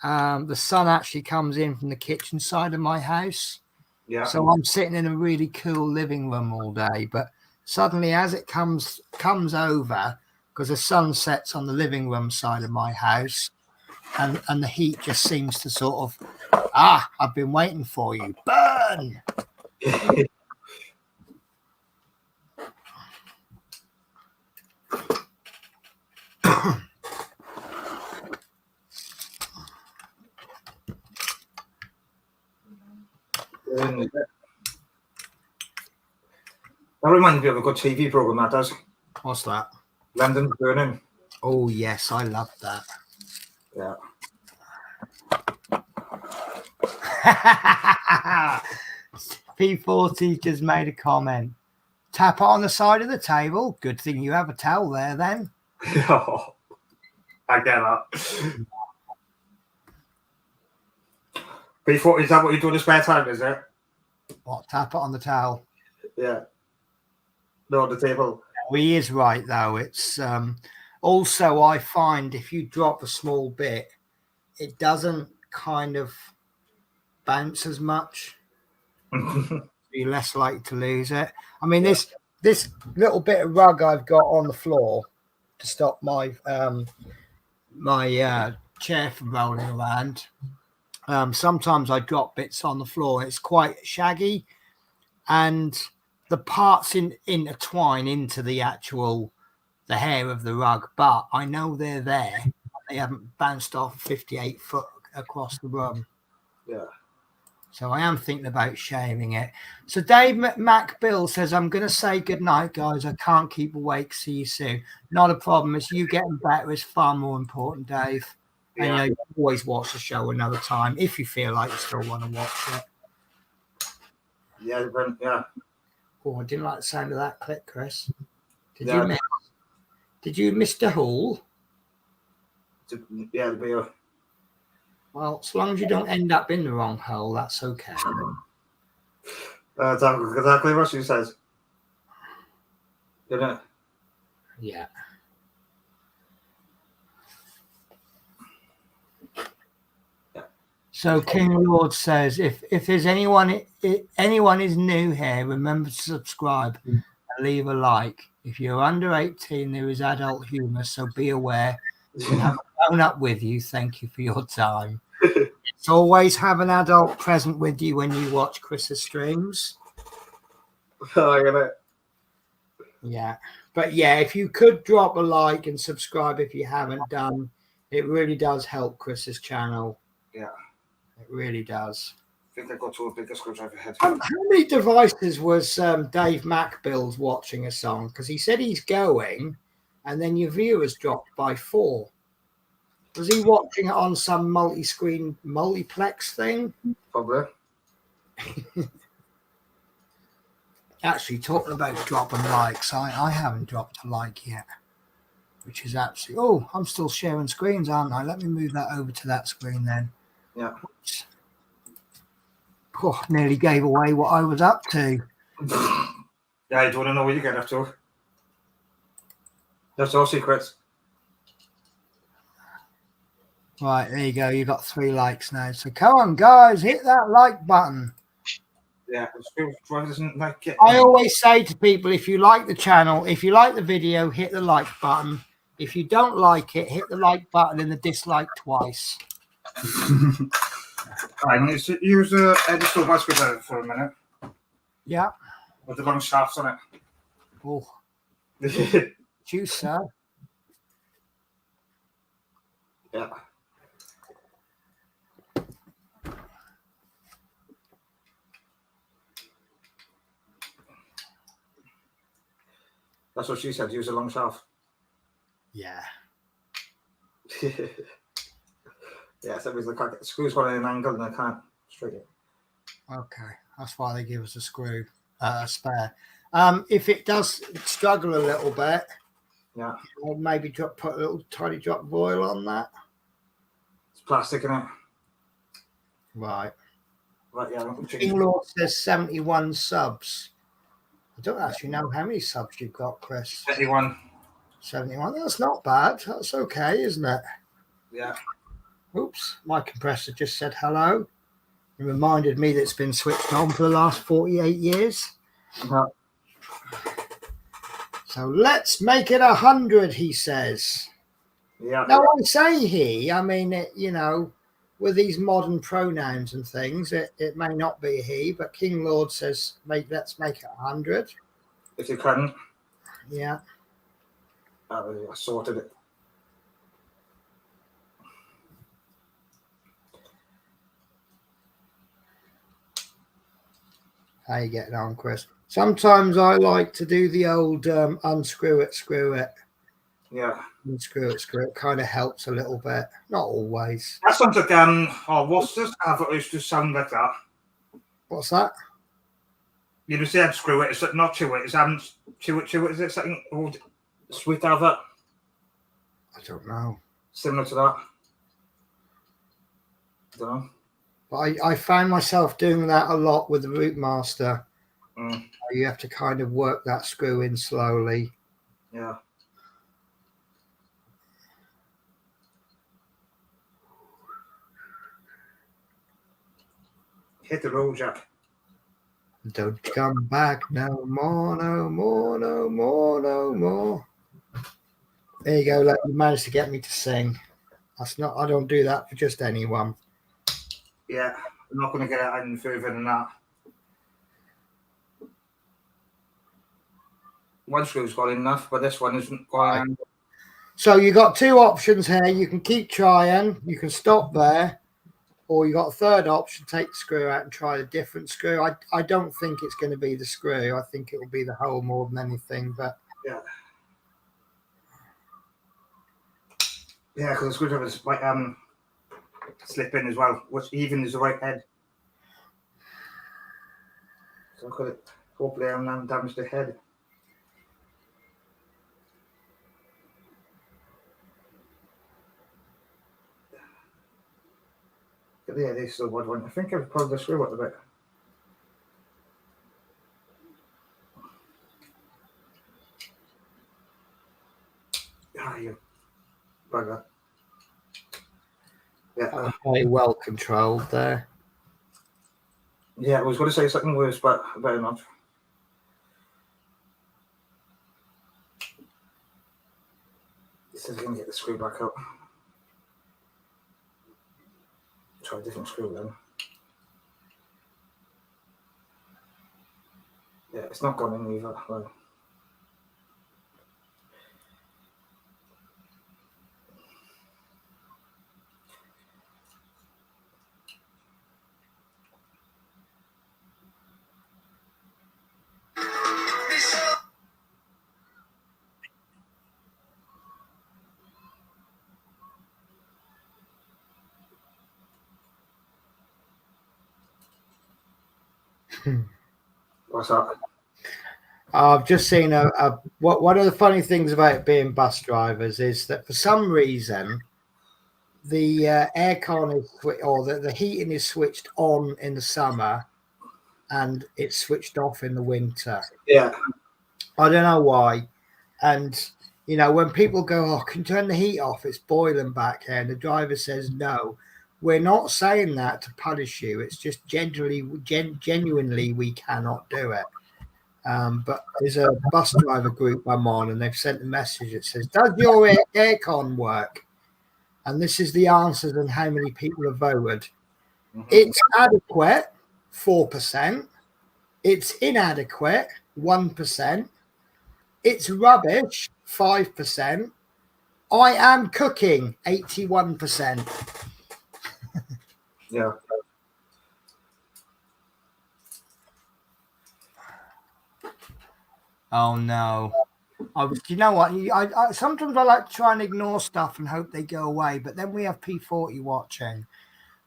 the sun actually comes in from the kitchen side of my house. Yeah. So I'm sitting in a really cool living room all day, but suddenly as it comes over, because the sun sets on the living room side of my house, and the heat just seems to sort of, I've been waiting for you. Burn! That reminds me of a good TV program, that does. What's that? London Burning. Oh, yes, I love that. Yeah. P40 just made a comment. Tap it on the side of the table. Good thing you have a towel there then. Oh, I get that. P40, is that what you do in the spare time, is it? What, tap it on the towel? Yeah. No, on the table. Oh, he is right, though. It's also, I find if you drop a small bit, it doesn't kind of bounce as much. You're less likely to lose it. I mean, this little bit of rug I've got on the floor to stop my chair from rolling around. Sometimes I drop bits on the floor. It's quite shaggy, and the parts intertwine into the hair of the rug. But I know they're there. They haven't bounced off 58 foot across the room. Yeah. So I am thinking about shaving it. So Dave Bill says, I'm going to say goodnight, guys. I can't keep awake. See you soon. Not a problem. It's you getting better is far more important, Dave. And you know, you can always watch the show another time if you feel like you still want to watch it. Yeah. Oh, I didn't like the sound of that click, Chris. Did Yeah. you miss? Did you miss the hole? Yeah, the beer. Well, as long as you don't end up in the wrong hole, that's okay. That's exactly what she says. Didn't it? Yeah. So King Lord says, if there's anyone is new here, remember to subscribe and leave a like. If you're under 18, there is adult humour, so be aware. You have a grown up with you. Thank you for your time. It's always have an adult present with you when you watch Chris's streams. I get it. Yeah. But yeah, if you could drop a like and subscribe if you haven't done, it really does help Chris's channel. Yeah. It really does. I think I got to a bigger screwdriver head. How many devices was Dave Builds watching us on? Because he said he's going, and then your viewers dropped by 4. Was he watching it on some multi-screen multiplex thing? Probably. Actually, talking about dropping likes, I haven't dropped a like yet, which is absolutely... Oh, I'm still sharing screens, aren't I? Let me move that over to that screen then. Yeah. Oops. Oh, nearly gave away what I was up to. Yeah, I don't want to know what you get up to. That's all secrets. Right, there you go. You got 3 likes now. So come on, guys, hit that like button. Yeah, the screwdriver doesn't like it. I always say to people, if you like the channel, if you like the video, hit the like button. If you don't like it, hit the like button and the dislike twice. I'm going to use the editor screwdriver for a minute. Yeah. With the long shafts on it. Oh. Juice, sir. Yeah. That's what she said, use a long shaft. Yeah. Yeah, so the screws got an angle and I can't straighten it. Okay, that's why they give us a screw, spare. If it does struggle a little bit, yeah, I'll maybe put a little tiny drop of oil on that. It's plastic in it. Right. Right, yeah. King Lord says 71 subs. I don't actually know how many subs you've got, Chris. 71. 71. That's not bad. That's okay, isn't it? Yeah. Oops, my compressor just said hello. It reminded me that it's been switched on for the last 48 years. Uh-huh. So let's make it 100, he says. Yeah. Now, I say he, I mean, you know, with these modern pronouns and things, it may not be a he, but King Lord says, let's make it 100. If you can. Yeah. I sorted it. How you getting on, Chris? Sometimes I like to do the old unscrew it, screw it. Yeah. Unscrew it, screw it. Kind of helps a little bit. Not always. That sounds like what's this? It used to sound like that. What's that? You just said screw it. It's not chew it. It's chew it. Is it something called sweet Albert? I don't know. Similar to that. I don't know. But I found myself doing that a lot with the Rootmaster. Mm. You have to kind of work that screw in slowly. Yeah. Hit the roll, Jack. Don't come back no more, no more, no more, no more. There you go. Look, you managed to get me to sing. That's not. I don't do that for just anyone. Yeah, I'm not going to get it any further than that. One screw's got enough, but this one isn't going. So you got two options here. You can keep trying. You can stop there, or you got a third option: take the screw out and try a different screw. I don't think it's going to be the screw. I think it will be the hole more than anything. But Yeah. Yeah, because the screwdrivers might slip in as well, which even is the right head. So I could hopefully I haven't damaged the head. Yeah, this is the wood one. I think I've pulled the screw out a bit. Ah, you bugger. Yeah. very well controlled there. Yeah, I was going to say something worse, but better not. This is going to get the screw back out. Try a different screw then. Yeah, it's not gone in either. Well, what's that? I've just seen one of the funny things about being bus drivers is that for some reason the aircon is or the heating is switched on in the summer and it's switched off in the winter. Yeah. I don't know why. And you know, when people go, "Oh, can you turn the heat off? It's boiling back here," and the driver says no. We're not saying that to punish you. It's just genuinely we cannot do it. But there's a bus driver group I'm on, and they've sent a message that says, "Does your aircon work?" And this is the answers and how many people have voted. Mm-hmm. It's adequate, 4%. It's inadequate, 1%. It's rubbish, 5%. I am cooking, 81%. Yeah. Oh no. You know what? I sometimes I like to try and ignore stuff and hope they go away, but then we have P40 watching.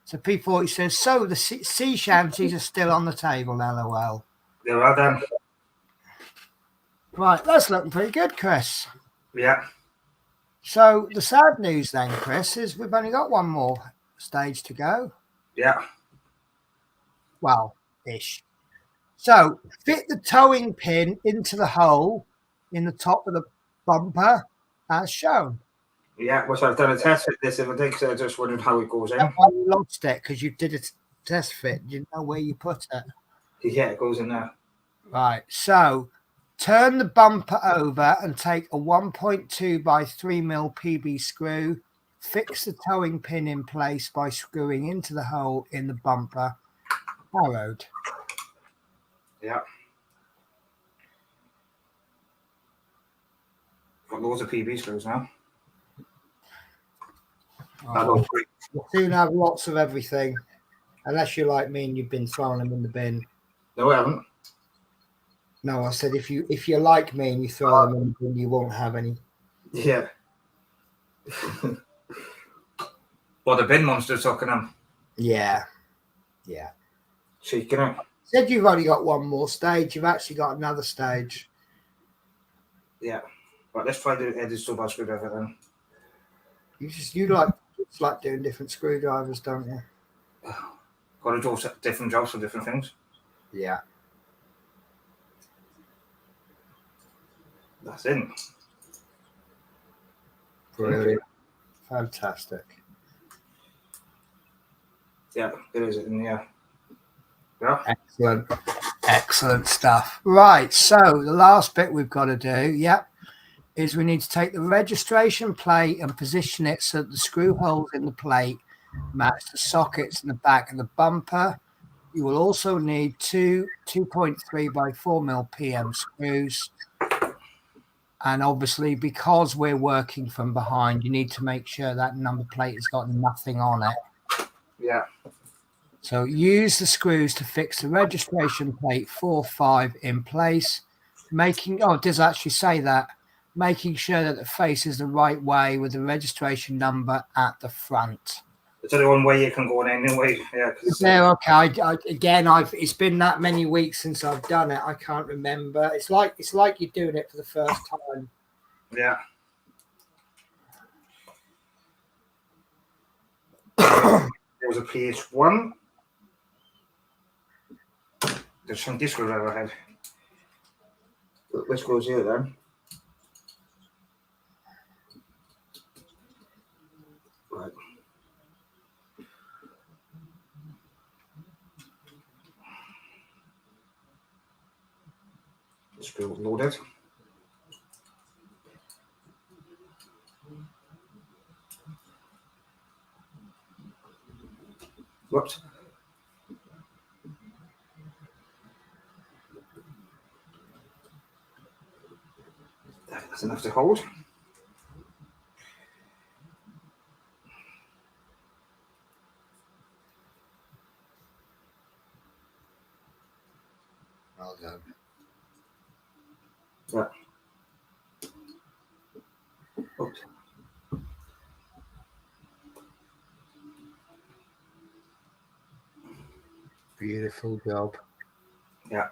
So P40 says, "So the sea shanties are still on the table, LOL." There are them. Right, that's looking pretty good, Chris. Yeah. So the sad news then, Chris, is we've only got one more stage to go. Yeah. Well, ish. So fit the towing pin into the hole in the top of the bumper as shown. Yeah, which I've done a test fit this the other day because I just wondered how it goes in. That's why you lost it, because you did a test fit. You didn't know where you put it. Yeah, it goes in there. Right. So turn the bumper over and take a 1.2 by 3 mil PB screw. Fix the towing pin in place by screwing into the hole in the bumper. Arrowed. Yeah. Got loads of PB screws now. Oh, you'll soon have lots of everything, unless you're like me and you've been throwing them in the bin. No, I haven't. No, I said if you're like me and you throw them in the bin, you won't have any. Yeah. Well, the bin monster's talking them. Yeah. Yeah. Cheeking it. Said you've only got one more stage. You've actually got another stage. Yeah. But let's try the headed stobart screwdriver then. You like doing different screwdrivers, don't you? Got to do different jobs for different things. Yeah. That's it. Brilliant. Fantastic. Yeah, there is it in there. Yeah. Excellent. Excellent stuff. Right, so the last bit we've got to do, is we need to take the registration plate and position it so that the screw holes in the plate match the sockets in the back of the bumper. You will also need two 2.3 by 4 mil PM screws. And obviously, because we're working from behind, you need to make sure that number plate has got nothing on it. Yeah. So use the screws to fix the registration plate 4-5 in place, it does actually say that, making sure that the face is the right way with the registration number at the front. It's only one way you can go in anyway. Yeah. Yeah, okay. It's been that many weeks since I've done it. I can't remember. It's like you're doing it for the first time. Yeah. There was a PS1. There's some disc overhead. Let's go here then. Right. Screw loaded. Whoops. That's enough to hold. Well done. Right. Oops. Beautiful job. Yeah.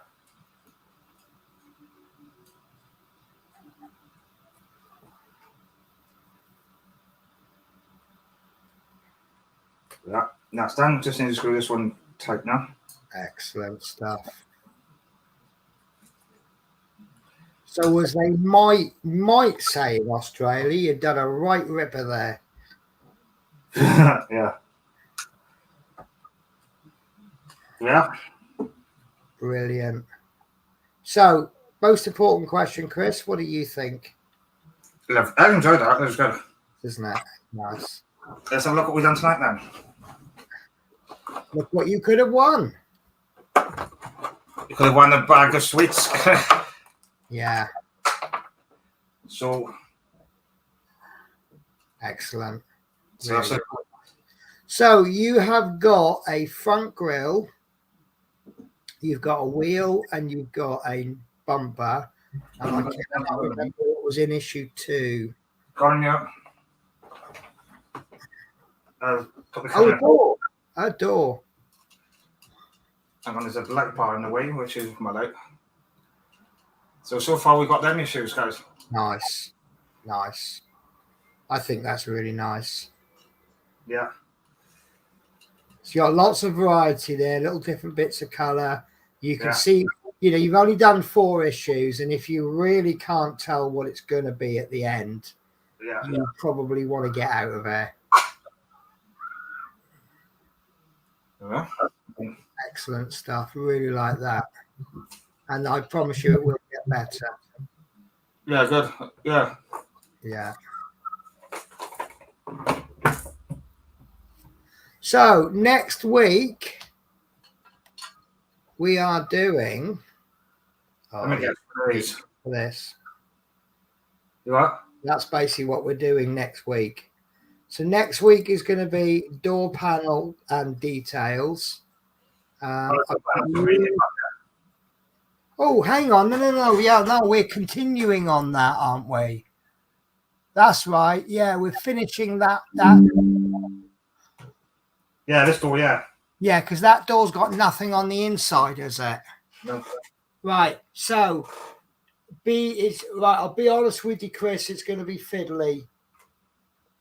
Yeah, that's done. Just need to screw this one tight now. Excellent stuff. So as they might say in Australia, you've done a right ripper there. Yeah. Yeah. Brilliant. So, most important question, Chris, what do you think? I enjoyed that. That was good. Isn't it? Nice. Let's have a look what we've done tonight then. Look what you could have won. You could have won a bag of sweets. Yeah. So Excellent. So So you have got a front grille, you've got a wheel, and you've got a bumper. And I cannot remember what was in issue 2. gone yeah. A door. Hang on, there's a light bar in the way, which is my light. So far we've got them issues, guys. Nice. I think that's really nice. Yeah. So you got lots of variety there, little different bits of colour. You can see, you've only done 4 issues, and if you really can't tell what it's going to be at the end, you probably want to get out of there. Yeah. Excellent stuff. Really like that. And I promise you it will get better. Yeah, good. Yeah. Yeah. So next week we are doing Let me get this. You what? That's basically what we're doing next week. So next week is going to be door panel and details. Oh, hang on. No. Yeah, no, we're continuing on that, aren't we? That's right. Yeah, we're finishing that. Yeah, this door, yeah. Yeah, because that door's got nothing on the inside, is it? No. Right. So I'll be honest with you, Chris, it's going to be fiddly.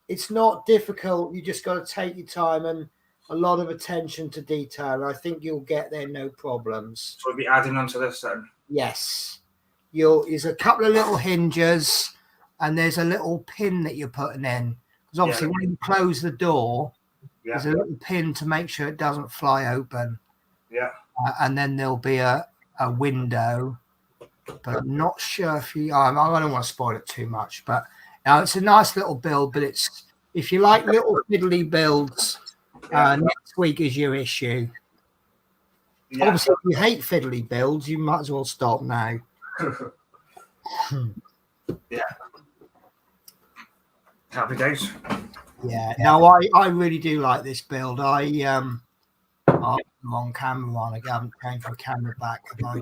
It's not difficult. You just got to take your time and a lot of attention to detail. I think you'll get there, no problems. So we'll be adding on to this then? Yes. There's a couple of little hinges and there's a little pin that you're putting in. Because obviously when you close the door, there's a little pin to make sure it doesn't fly open. Yeah. And then there'll be a a window, but I'm not sure if you. I don't want to spoil it too much, but it's a nice little build. But it's if you like little fiddly builds, next week is your issue. Yeah. Obviously, if you hate fiddly builds, you might as well stop now. Yeah. Happy days. Yeah. No, I really do like this build. Wrong camera on. I haven't changed my camera back. No.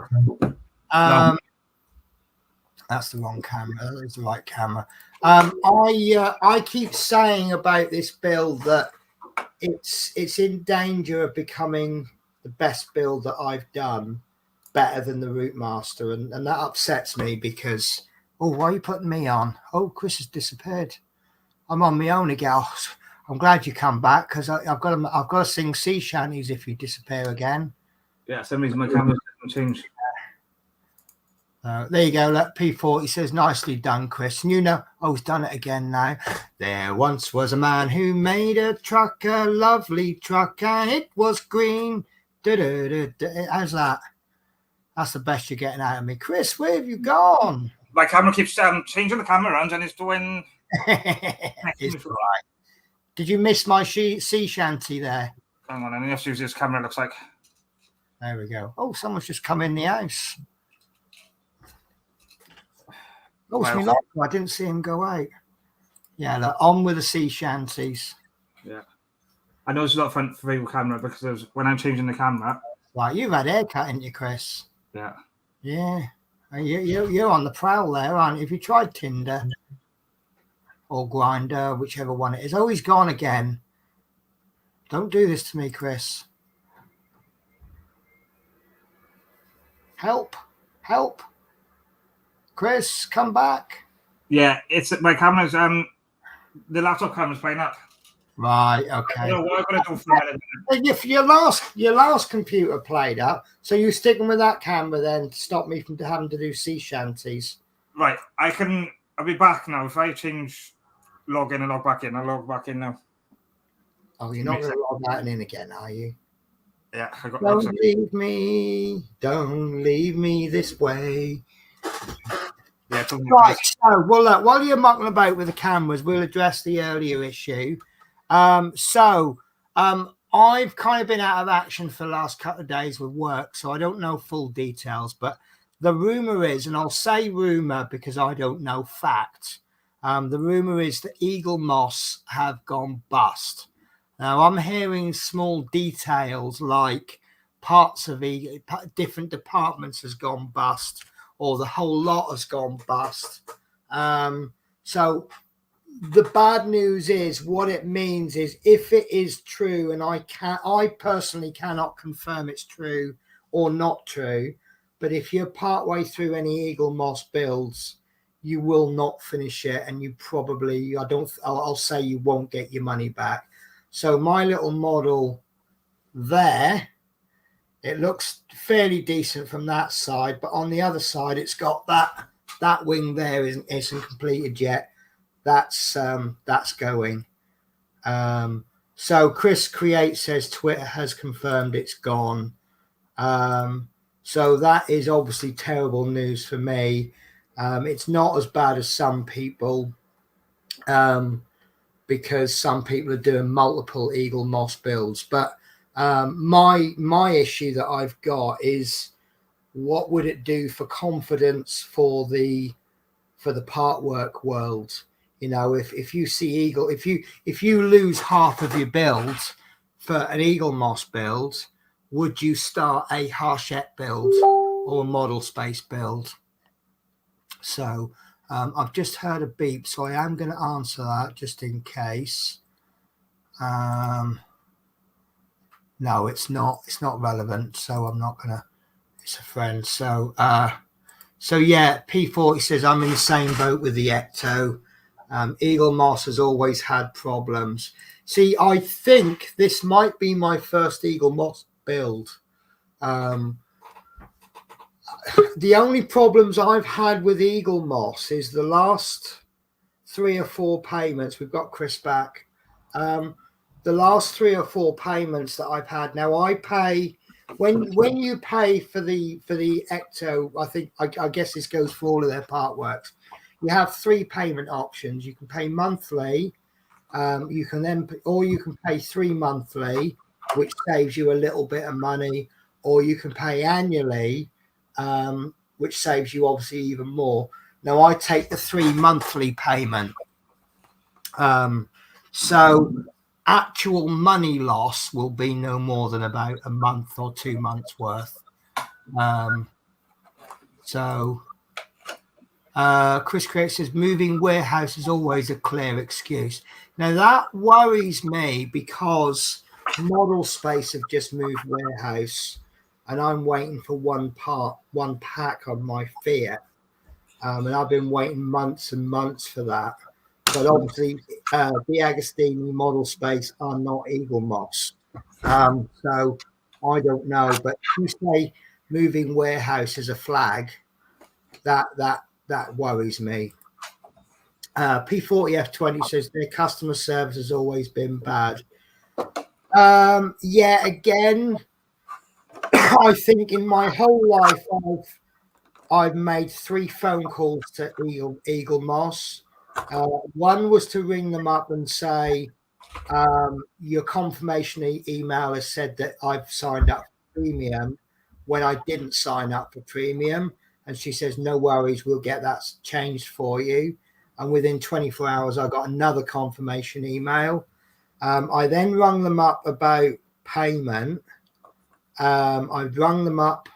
That's the wrong camera. That is the right camera. I keep saying about this build that it's in danger of becoming the best build that I've done, better than the Route Master, and that upsets me because why are you putting me on? Oh, Chris has disappeared. I'm on my own again. I'm glad you come back because I've got to sing sea shanties if you disappear again. Yeah, for some reason my camera doesn't change. There you go. Look, P40 says, nicely done, Chris. And he's done it again now. There once was a man who made a truck, a lovely truck, and it was green. How's that? That's the best you're getting out of me. Chris, where have you gone? My camera keeps changing the camera around and it's doing... It's right. Did you miss my sea shanty there? Hang on, I need to use this camera, it looks like. There we go. Oh, someone's just come in the house. Oh, it's me. I didn't see him go out. Yeah, look, on with the sea shanties. Yeah. I know it's a lot of fun for your camera because when I'm changing the camera. Right, you've had haircut, haven't you, Chris? Yeah. Yeah. You're on the prowl there, aren't you? Have you tried Tinder or Grindr, whichever one it is? Oh, he's gone again. Don't do this to me, Chris. Help. Chris, come back. Yeah, it's my camera's the laptop camera's playing up. Right, okay. I don't know what I'm gonna do for a minute. If your last computer played up, so you're sticking with that camera then to stop me from having to do sea shanties. Right, I'll be back now. If I change log in and log back in, I'll log back in now. Oh, you're not gonna log out and in again, are you? Yeah, I got Don't leave me this way. Yeah, right. So, well, look, while you're mucking about with the cameras, we'll address the earlier issue. I've kind of been out of action for the last couple of days with work, so I don't know full details. But the rumor is, and I'll say rumor because I don't know fact. The rumor is that Eagle Moss have gone bust. Now, I'm hearing small details like parts of different departments has gone bust, or the whole lot has gone bust. So the bad news is what it means is if it is true, and I personally cannot confirm it's true or not true, but if you're partway through any Eagle Moss builds, you will not finish it, and you probably, I'll say you won't get your money back. So my little model there, it looks fairly decent from that side, but on the other side, it's got that wing there isn't completed yet. That's going. So Chris Create says Twitter has confirmed it's gone. So that is obviously terrible news for me. It's not as bad as some people. Because some people are doing multiple Eagle Moss builds. But my issue that I've got is what would it do for confidence for the part work world? You know, if you see Eagle, if you lose half of your build for an Eagle Moss build, would you start a Harshette build or a model space build? So I've just heard a beep, so I am going to answer that just in case. No, it's not. It's not relevant, so I'm not going to. It's a friend. So yeah, P40 says I'm in the same boat with the Ecto. Eagle Moss has always had problems. See, I think this might be my first Eagle Moss build. The only problems I've had with Eagle Moss is the last 3 or 4 payments. We've got Chris back. The last 3 or 4 payments that I've had. Now I pay when you pay for the Ecto, I guess this goes for all of their part works. You have 3 payment options. You can pay monthly. You can pay 3 monthly, which saves you a little bit of money, or you can pay annually, which saves you obviously even more. Now I take the 3 monthly payment. So actual money loss will be no more than about a month or 2 months worth. Chris Create says moving warehouse is always a clear excuse. Now that worries me because Model Space have just moved warehouse, and I'm waiting for one pack on my Fiat, and I've been waiting months and months for that. But obviously, the Agostini Model Space are not Eagle Moss, so I don't know. But you say moving warehouse is a flag, that worries me. P40F20 says their customer service has always been bad. Yeah, again, I think in my whole life I've made 3 phone calls to Eagle Moss. One was to ring them up and say, your confirmation email has said that I've signed up for premium when I didn't sign up for premium. And she says, no worries, we'll get that changed for you. And within 24 hours, I got another confirmation email. I then rung them up about payment. I rung them up.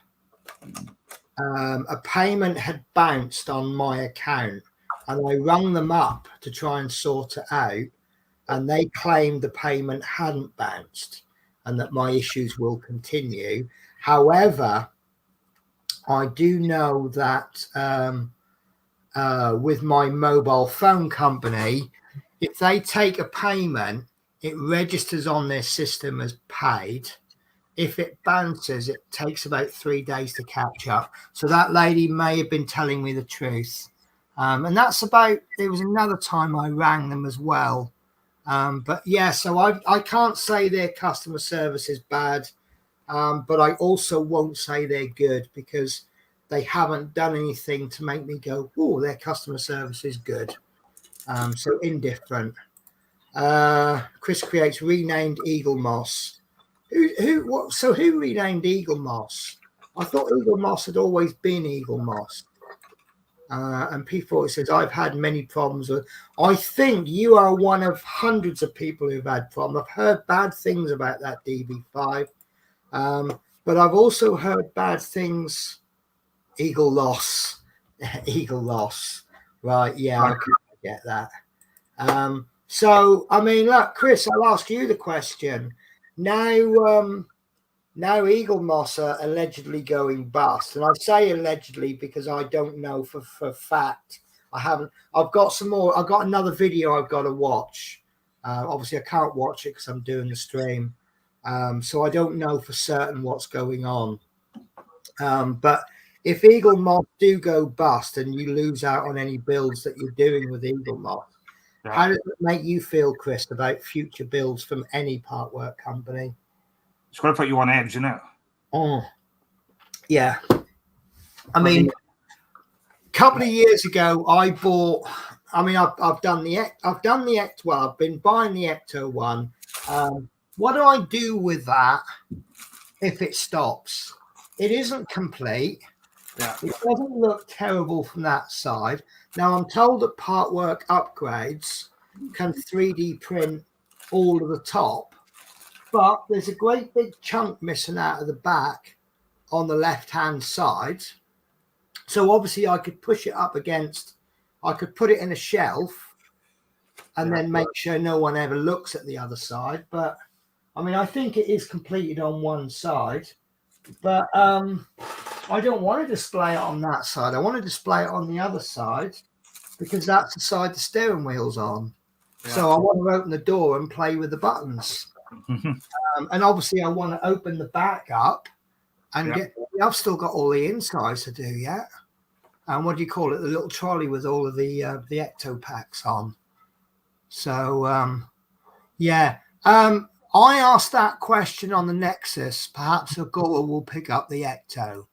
A payment had bounced on my account, and I rung them up to try and sort it out. And they claimed the payment hadn't bounced and that my issues will continue. However, I do know that with my mobile phone company, if they take a payment, it registers on their system as paid. If it bounces, it takes about 3 days to catch up. So that lady may have been telling me the truth. And that's about, there was another time I rang them as well. But yeah, so I can't say their customer service is bad, but I also won't say they're good because they haven't done anything to make me go, oh, their customer service is good. So indifferent. Chris Creates renamed Eagle Moss. Who renamed Eagle Moss? I thought Eagle Moss had always been Eagle Moss. And P40 says, I've had many problems with. I think you are one of hundreds of people who've had problems. I've heard bad things about that DB5, but I've also heard bad things. Eagle loss, Eagle loss. Right? Yeah, I get that. So I mean, look, Chris, I'll ask you the question now. Now Eagle Moss are allegedly going bust, and I say allegedly because I don't know for fact. I've got some more. I've got another video I've got to watch. Obviously, I can't watch it because I'm doing the stream, so I don't know for certain what's going on. But if Eagle Moss do go bust and you lose out on any builds that you're doing with Eagle Moss, how does it make you feel, Chris, about future builds from any part work company? It's going to put you on edge, isn't it? Oh, yeah. I mean, a couple of years ago, I bought. I mean, I've done the Ecto. Well, I've been buying the Ecto one. What do I do with that if it stops? It isn't complete. Yeah. It doesn't look terrible from that side. Now, I'm told that Part Work Upgrades can 3D print all of the top. But there's a great big chunk missing out of the back on the left-hand side. So obviously I could push it up against, I could put it in a shelf and then make sure no one ever looks at the other side. But I mean, I think it is completed on one side, but I don't want to display it on that side. I want to display it on the other side because that's the side the steering wheel's on. Yeah. So I want to open the door and play with the buttons. And obviously I want to open the back up and get. I've still got all the insides to do yet. And what do you call it? The little trolley with all of the Ecto packs on. So yeah, I asked that question on the Nexus. Perhaps Agora will pick up the Ecto.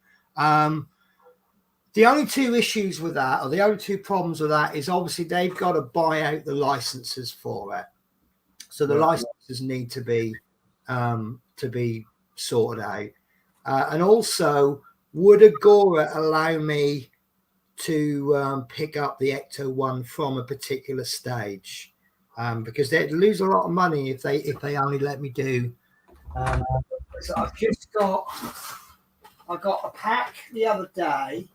The only two issues with that, or the only two problems with that, is obviously they've got to buy out the licenses for it. So the licenses need to be sorted out. And also, would Agora allow me to pick up the Ecto 1 from a particular stage? Because they'd lose a lot of money if they only let me do. So I got a pack the other day.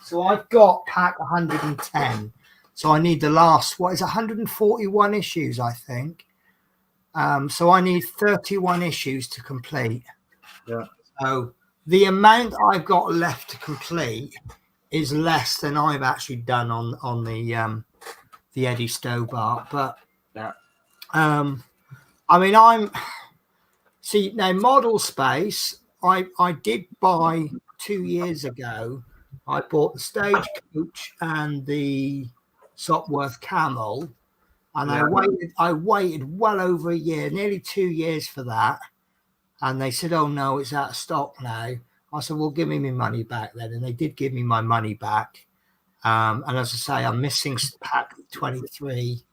So I've got pack 110. So I need the last, 141 issues, I think. So I need 31 issues to complete. Yeah. So the amount I've got left to complete is less than I've actually done on the Eddie Stobart. But yeah. I mean, now model space. I did buy 2 years ago. I bought the Stagecoach and the Sopworth Camel, and I waited well over a year, nearly 2 years for that. And they said, "Oh no, it's out of stock now." I said, "Well, give me my money back then," and they did give me my money back. And as I say, I'm missing pack 23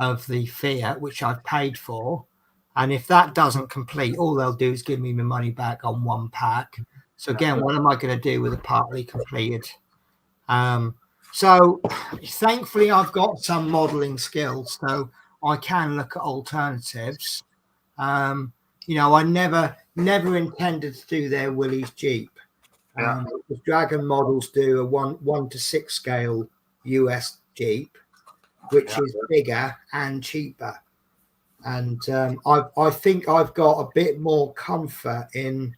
of the Fiat, which I've paid for. And if that doesn't complete, all they'll do is give me my money back on one pack. So again, what am I going to do with a partly completed? So thankfully, I've got some modelling skills, so I can look at alternatives. I never intended to do their Willys Jeep. Dragon models do a 1:6 scale US Jeep, which is bigger and cheaper. And I think I've got a bit more comfort in.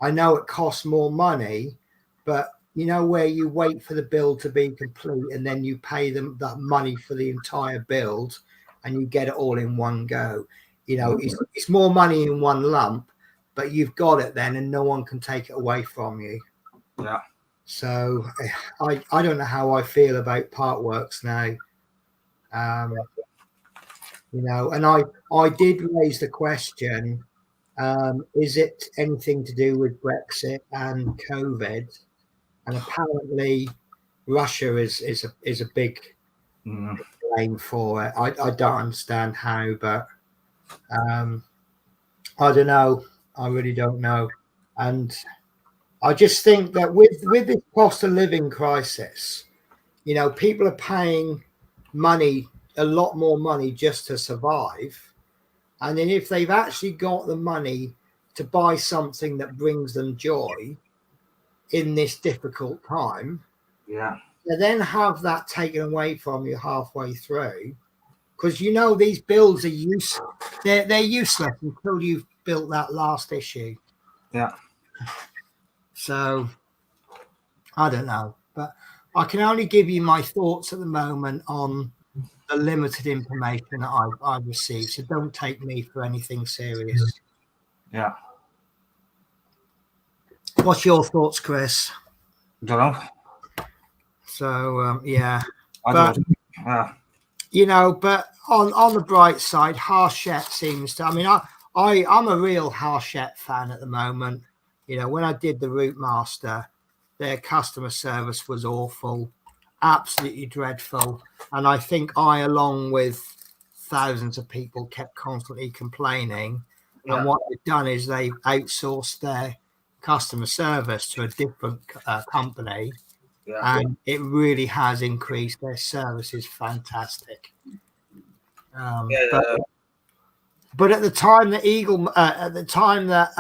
I know it costs more money, but where you wait for the build to be complete and then you pay them that money for the entire build and you get it all in one go. It's more money in one lump, but you've got it then and no one can take it away from you. Yeah. So I don't know how I feel about Partworks now. And I did raise the question, is it anything to do with Brexit and COVID? And apparently Russia is a big blame for it. I don't understand how, but I don't know. I really don't know. And I just think that with this cost of living crisis, people are paying money, a lot more money just to survive. And then if they've actually got the money to buy something that brings them joy in this difficult time, to then have that taken away from you halfway through, because these builds are useless. They're useless until you've built that last issue. Yeah. So I don't know, but I can only give you my thoughts at the moment on the limited information that I've received. So don't take me for anything serious. Yeah. What's your thoughts, Chris? Don't know. So yeah, but on the bright side, Harshette seems to. I mean, I'm a real Harshette fan at the moment. When I did the Route Master, their customer service was awful, absolutely dreadful, and I think along with thousands of people, kept constantly complaining. Yeah. And what they've done is they've outsourced their customer service to a different company. Yeah. And it really has increased. Their service is fantastic. But at the time that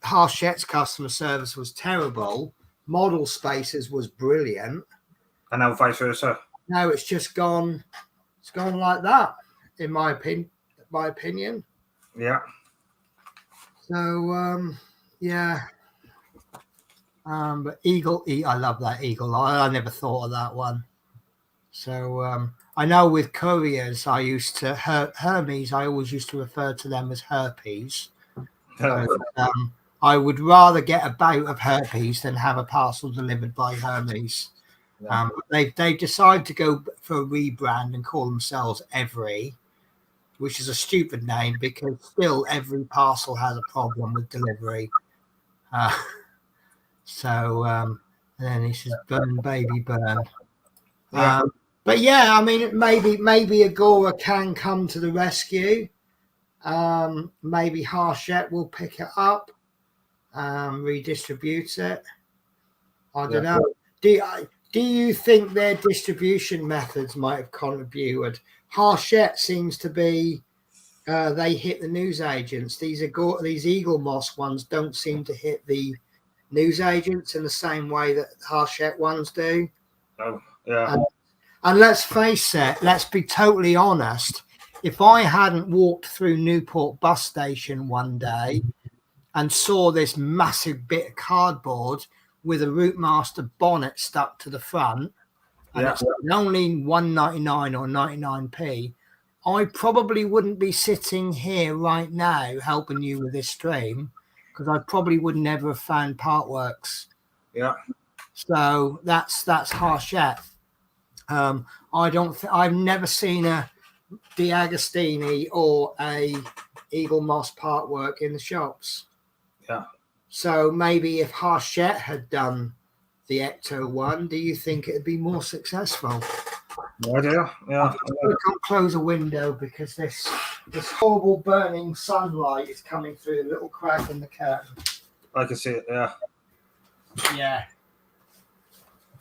Harchette's customer service was terrible, Model Spaces was brilliant. And now vice versa. Now it's just gone. It's gone like that, in my opinion. Yeah. So yeah. But Eagle, I love that Eagle. I never thought of that one. So I know with couriers, I used to Hermes. I always used to refer to them as herpes. So, I would rather get a bout of herpes than have a parcel delivered by Hermes. They decide to go for a rebrand and call themselves Every, which is a stupid name because still every parcel has a problem with delivery. And then he says, "Burn, baby, burn." Yeah. But yeah, I mean, maybe Agora can come to the rescue. Maybe Harshette will pick it up, redistribute it. I don't know. Do you think their distribution methods might have contributed? Harshette seems to be they hit the newsagents. These Eagle Moss ones don't seem to hit the newsagents in the same way that Harshette ones do. Oh, yeah. And let's face it, let's be totally honest. If I hadn't walked through Newport bus station one day and saw this massive bit of cardboard with a Routemaster bonnet stuck to the front, and it's only $1.99 or 99p, I probably wouldn't be sitting here right now helping you with this stream because I probably would never have found Partworks. Yeah. So that's Harshette. I've never seen a D'Agostini or a Eagle Moss Partwork in the shops. Yeah. So maybe if Harshette had done the Ecto one, do you think it'd be more successful? No idea. Yeah. I can't close a window because this horrible burning sunlight is coming through a little crack in the curtain. I can see it. Yeah. Yeah.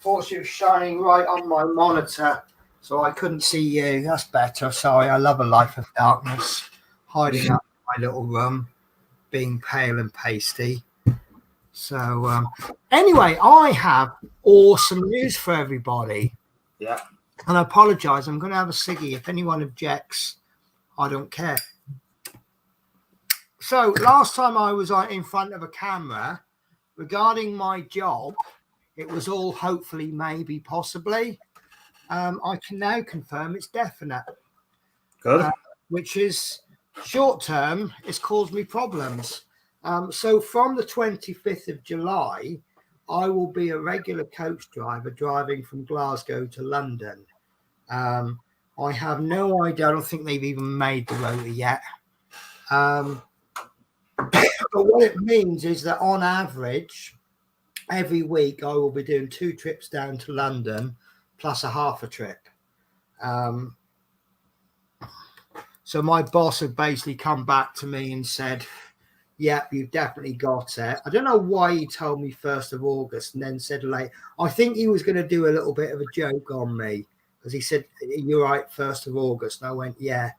Fortunately, it was shining right on my monitor, so I couldn't see you. That's better. Sorry, I love a life of darkness. Hiding up in my little room, being pale and pasty. So, anyway, I have awesome news for everybody. Yeah. And I apologise. I'm going to have a ciggy. If anyone objects, I don't care. So, last time I was in front of a camera regarding my job, it was all hopefully, maybe, possibly. I can now confirm it's definite. Good. Which is short term, it's caused me problems. So from the 25th of July, I will be a regular coach driver driving from Glasgow to London. I have no idea. I don't think they've even made the rota yet. But what it means is that on average, every week I will be doing 2 trips down to London plus a half a trip. So my boss had basically come back to me and said, "Yep, you've definitely got it." I don't know why he told me 1st of August and then said late. I think he was going to do a little bit of a joke on me because he said, "You're right, 1st of August." And I went, "Yeah."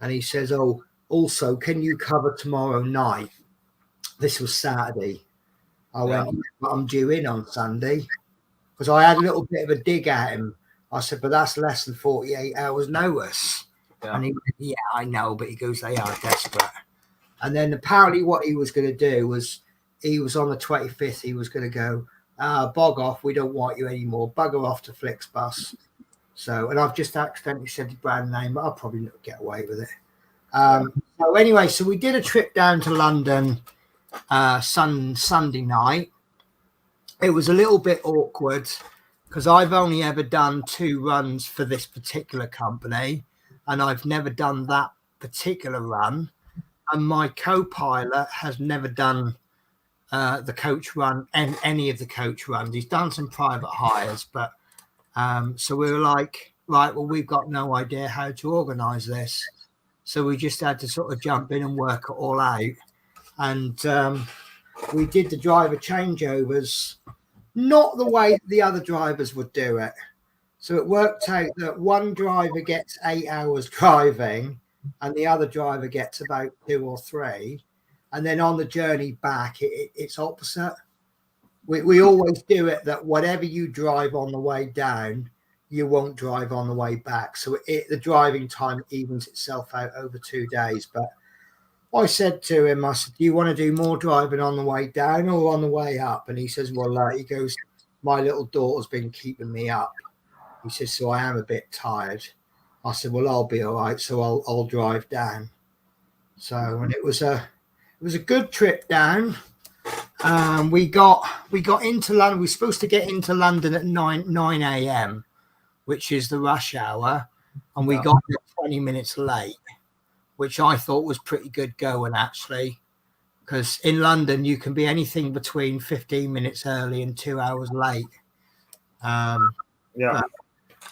And he says, "Oh, also, can you cover tomorrow night?" This was Saturday. I went, "I'm due in on Sunday," because I had a little bit of a dig at him. I said, "But that's less than 48 hours notice." Yeah. And he went, "Yeah, I know," but he goes, "They are desperate." And then apparently what he was going to do was he was on the 25th. He was going to go, "Bog off. We don't want you anymore. Bugger off to Flixbus." So, and I've just accidentally said the brand name, but I'll probably not get away with it. So anyway, so we did a trip down to London Sunday night. It was a little bit awkward because I've only ever done 2 runs for this particular company, and I've never done that particular run. And my co-pilot has never done the coach run and any of the coach runs. He's done some private hires, but so we were like, right, well, we've got no idea how to organise this. So we just had to sort of jump in and work it all out. And we did the driver changeovers, not the way the other drivers would do it. So it worked out that one driver gets 8 hours driving and the other driver gets about 2 or 3. And then on the journey back, it's opposite. We always do it that whatever you drive on the way down, you won't drive on the way back. So the driving time evens itself out over 2 days. But I said to him, I said, "Do you want to do more driving on the way down or on the way up?" And he says, "Well, he goes, my little daughter's been keeping me up." He says, "So I am a bit tired." I said, "Well, I'll be all right. So I'll drive down." So, and it was a good trip down. We got into London. We were supposed to get into London at 9 a.m., which is the rush hour, and we got there 20 minutes late. which I thought was pretty good going, actually, because in London you can be anything between 15 minutes early and 2 hours late. And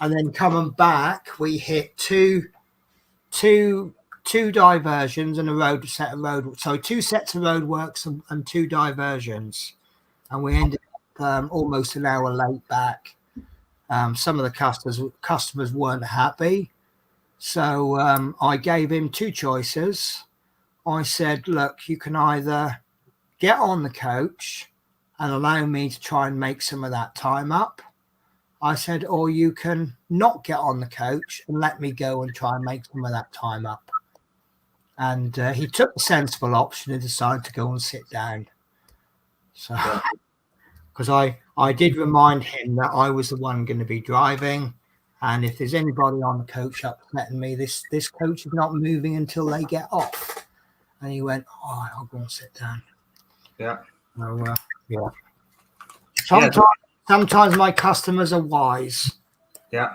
then coming back, we hit two diversions and two sets of roadworks and two diversions, and we ended up almost an hour late back. Some of the customers weren't happy, so I gave him two choices. I said, look, you can either get on the coach and allow me to try and make some of that time up. I said, or you can not get on the coach and let me go and try and make some of that time up. And he took the sensible option and decided to go and sit down. So, because I did remind him that I was the one going to be driving. And if there's anybody on the coach upsetting me, this coach is not moving until they get off. And he went, oh, I'll go and sit down. Yeah. So, yeah. Sometimes my customers are wise. Yeah.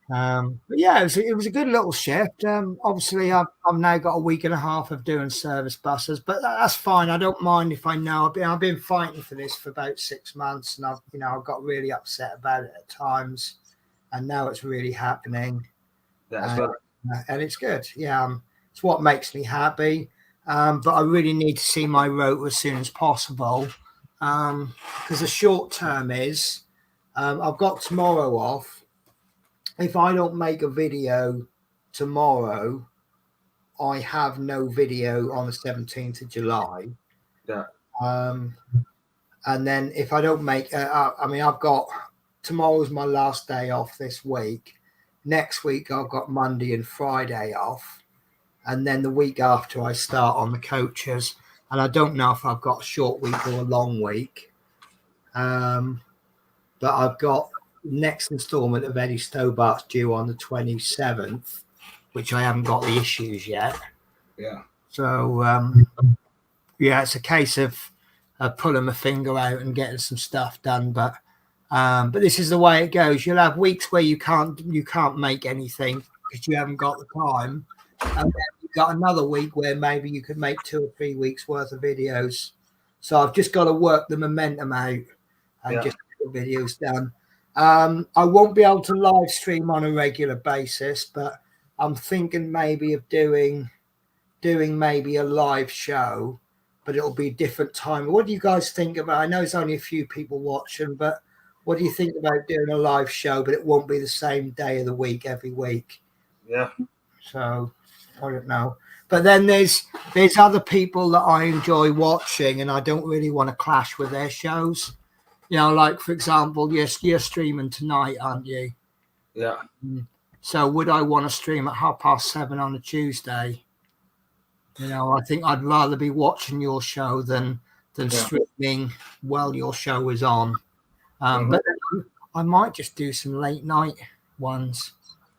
But yeah, it was a good little shift. Obviously, I've now got a week and a half of doing service buses, but that's fine. I don't mind if I know. I've been fighting for this for about 6 months, and I've got really upset about it at times, and now it's really happening. And it's good. Yeah, it's what makes me happy. But I really need to see my route as soon as possible, because the short term is I've got tomorrow off. If I don't make a video tomorrow, I have no video on the 17th of July. Yeah. And then if I don't make, I've got tomorrow's my last day off this week. Next week I've got Monday and Friday off, and then the week after I start on the coaches. And I don't know if I've got a short week or a long week. But I've got next installment of Eddie Stobart's due on the 27th, which I haven't got the issues yet. Yeah. So yeah, it's a case of pulling my finger out and getting some stuff done. But this is the way it goes. You'll have weeks where you can't make anything because you haven't got the time, and then you've got another week where maybe you could make 2 or 3 weeks worth of videos. So I've just got to work the momentum out and just get the videos done. I won't be able to live stream on a regular basis, but I'm thinking maybe of doing maybe a live show, but it'll be a different time. What do you guys think about? I know there's only a few people watching, but what do you think about doing a live show, but it won't be the same day of the week every week? Yeah. So I don't know. But then there's other people that I enjoy watching, and I don't really want to clash with their shows. Like, for example, you're streaming tonight, aren't you? Yeah. So would I want to stream at 7:30 on a Tuesday? I think I'd rather be watching your show than streaming while your show is on. But I might just do some late night ones.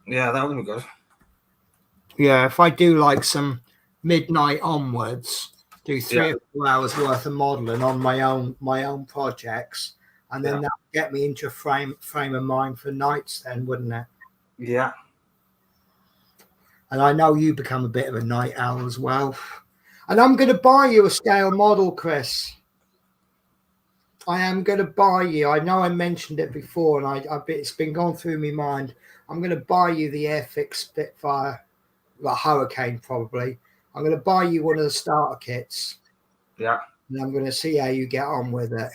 Yeah, that would be good. Yeah, if I do like some midnight onwards, do 3 or 4 hours worth of modeling on my own projects. And then that would get me into a frame of mind for nights then, wouldn't it? Yeah. And I know you become a bit of a night owl as well. And I'm going to buy you a scale model, Chris. I am going to buy you. I know I mentioned it before, and it's been going through my mind. I'm going to buy you the Airfix Spitfire, the Hurricane probably. I'm going to buy you one of the starter kits. Yeah. And I'm going to see how you get on with it.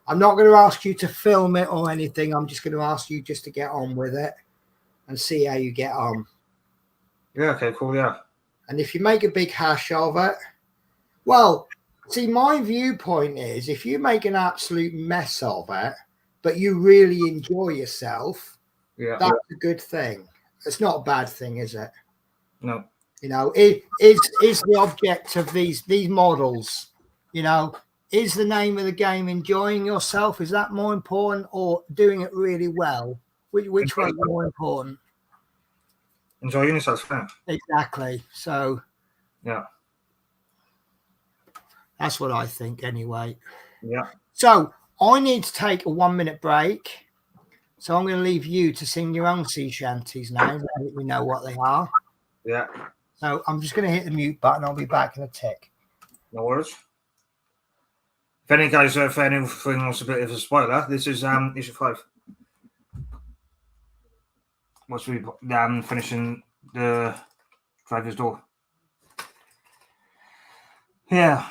I'm not going to ask you to film it or anything. I'm just going to ask you just to get on with it and see how you get on. Yeah, okay, cool, yeah. And if you make a big hash of it, well, see, my viewpoint is if you make an absolute mess of it, but you really enjoy yourself, that's a good thing. It's not a bad thing, is it? No. It is the object of these models, is the name of the game enjoying yourself? Is that more important, or doing it really well? Which one is more important? Enjoying yourself, yeah. Exactly. So yeah, that's what I think anyway. Yeah. So I need to take a 1-minute break. So I'm going to leave you to sing your own sea shanties now, that we know what they are. Yeah. So I'm just going to hit the mute button. I'll be back in a tick. No worries. If any guys, if anything wants a bit of a spoiler, this is issue 5. Once we finishing the driver's door. Yeah,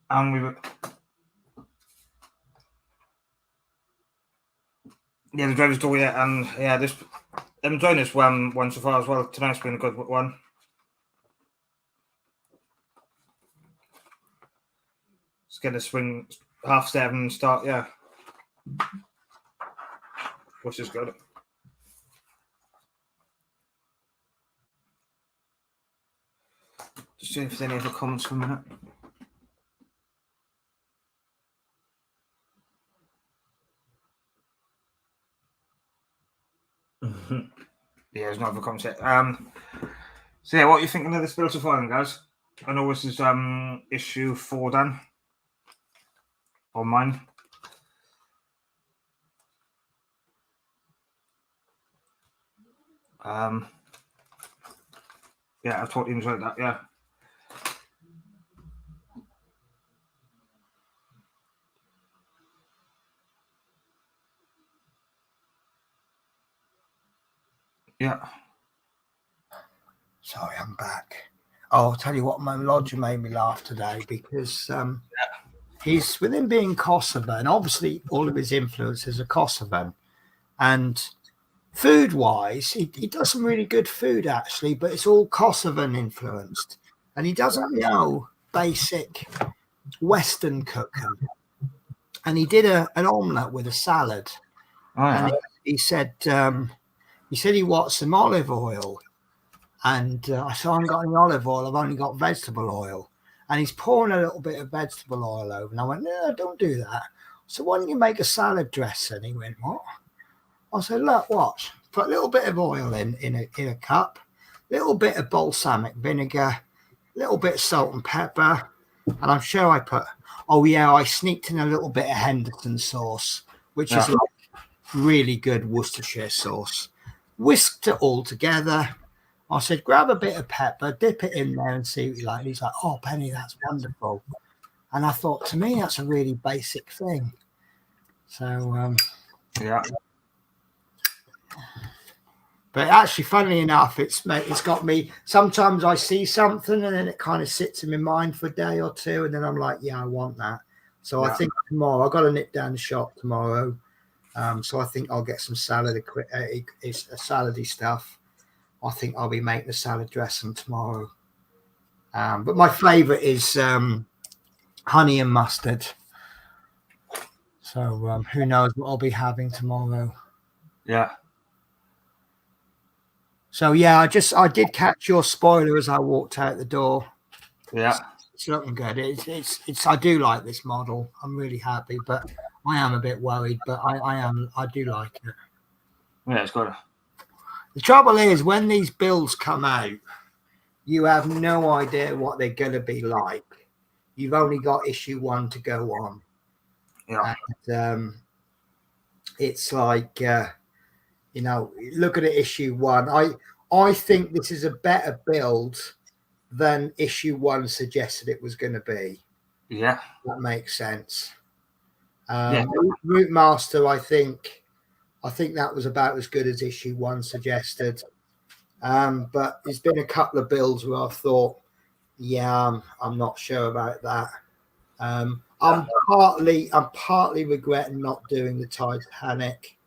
and we were. Yeah, the driver's door. Yeah, and yeah, this. I'm enjoying this one so far as well. Tonight's been a good one. Let's get a swing 7:30 start. Yeah, which is good. Just see if there's any other comments for a minute. Yeah, there's no other comments yet. So yeah, what are you thinking of this build so far, then, guys? I know this is issue 4 done on mine. Yeah, I totally enjoyed that. Yeah. Yeah. Sorry, I'm back. Oh, I'll tell you what, my lodger made me laugh today because he's, with him being Kosovan, obviously all of his influences are Kosovan. And food-wise, he does some really good food, actually, but it's all Kosovan influenced. And he doesn't know basic Western cooking. And he did an omelette with a salad. Oh, yeah. And he said he wants some olive oil. And I said, I haven't got any olive oil. I've only got vegetable oil. And he's pouring a little bit of vegetable oil over. And I went, no, don't do that. So why don't you make a salad dressing? He went, what? I said, look, watch. Put a little bit of oil in a cup, a little bit of balsamic vinegar, a little bit of salt and pepper. And I'm sure I put, I sneaked in a little bit of Henderson sauce, which is like really good Worcestershire sauce. Whisked it all together. I said, grab a bit of pepper, dip it in there and see what you like. And he's like, oh, Penny, that's wonderful. And I thought, to me, that's a really basic thing. So, yeah. But actually, funnily enough, it's got me. Sometimes I see something and then it kind of sits in my mind for a day or two. And then I'm like, yeah, I want that. So I think tomorrow, I've got to nip down the shop tomorrow. So I think I'll get some salady stuff. I think I'll be making a salad dressing tomorrow. But my favourite is honey and mustard. So who knows what I'll be having tomorrow. Yeah. So yeah, I did catch your spoiler as I walked out the door. Yeah. It's looking good. It's I do like this model. I'm really happy, but I am a bit worried, but I do like it. Yeah, it's good. The trouble is, when these builds come out, you have no idea what they're going to be like. You've only got issue 1 to go on. Yeah. And, it's like, look at it, issue 1. I think this is a better build than issue 1 suggested it was going to be. Yeah. That makes sense. Root Master, I think that was about as good as issue 1 suggested. But there's been a couple of builds where I've thought, I'm not sure about that. I'm partly regretting not doing the Titanic.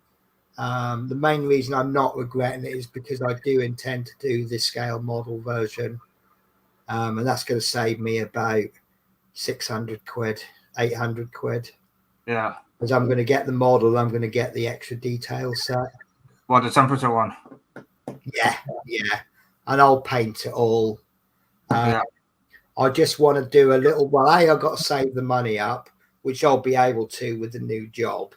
The main reason I'm not regretting it is because I do intend to do this scale model version. And that's going to save me about 600 quid, 800 quid. Yeah. Because I'm going to get the model, I'm going to get the extra detail set. What, the temperature one? Yeah. And I'll paint it all. I just want to do a little, I've got to save the money up, which I'll be able to with the new job.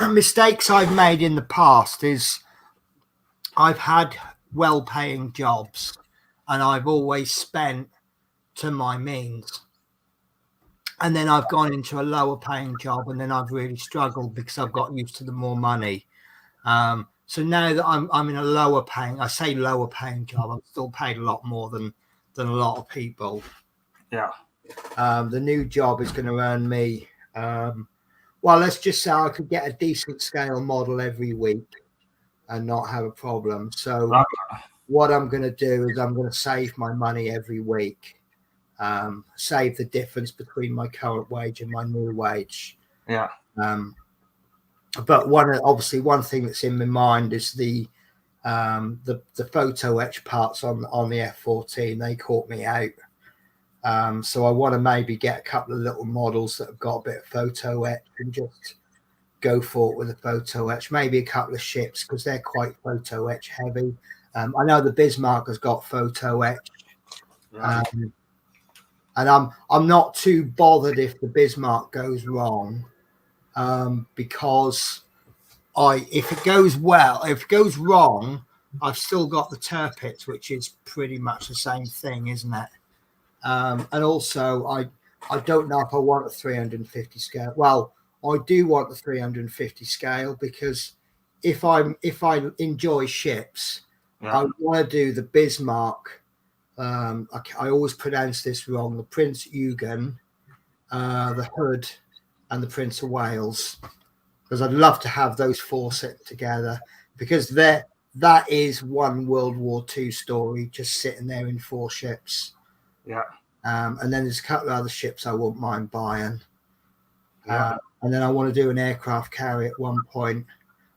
Mistakes I've made in the past is I've had well-paying jobs and I've always spent to my means. And then I've gone into a lower paying job and then I've really struggled because I've got used to the more money. So now that I'm in a lower paying, I say lower paying job, I'm still paid a lot more than a lot of people. Yeah. The new job is going to earn me, well, let's just say I could get a decent scale model every week and not have a problem. So what I'm going to do is I'm going to save my money every week, save the difference between my current wage and my new wage. Yeah. But one thing that's in my mind is the photo etch parts on the F14. They caught me out. So I want to maybe get a couple of little models that have got a bit of photo etch and just go for it with a photo etch. Maybe a couple of ships because they're quite photo etch heavy. I know the Bismarck has got photo etch. Yeah. And I'm not too bothered if the Bismarck goes wrong, because if it goes wrong, I've still got the Turpits, which is pretty much the same thing, isn't it? And also, I don't know if I want a 350 scale. Well, I do want the 350 scale because if I enjoy ships, I want to do the Bismarck. I always pronounce this wrong. The Prince Eugen, the Hood, and the Prince of Wales, because I'd love to have those four sit together because that is one World War II story just sitting there in four ships. Yeah. And then there's a couple of other ships I wouldn't mind buying. Yeah. And then I want to do an aircraft carrier at one point.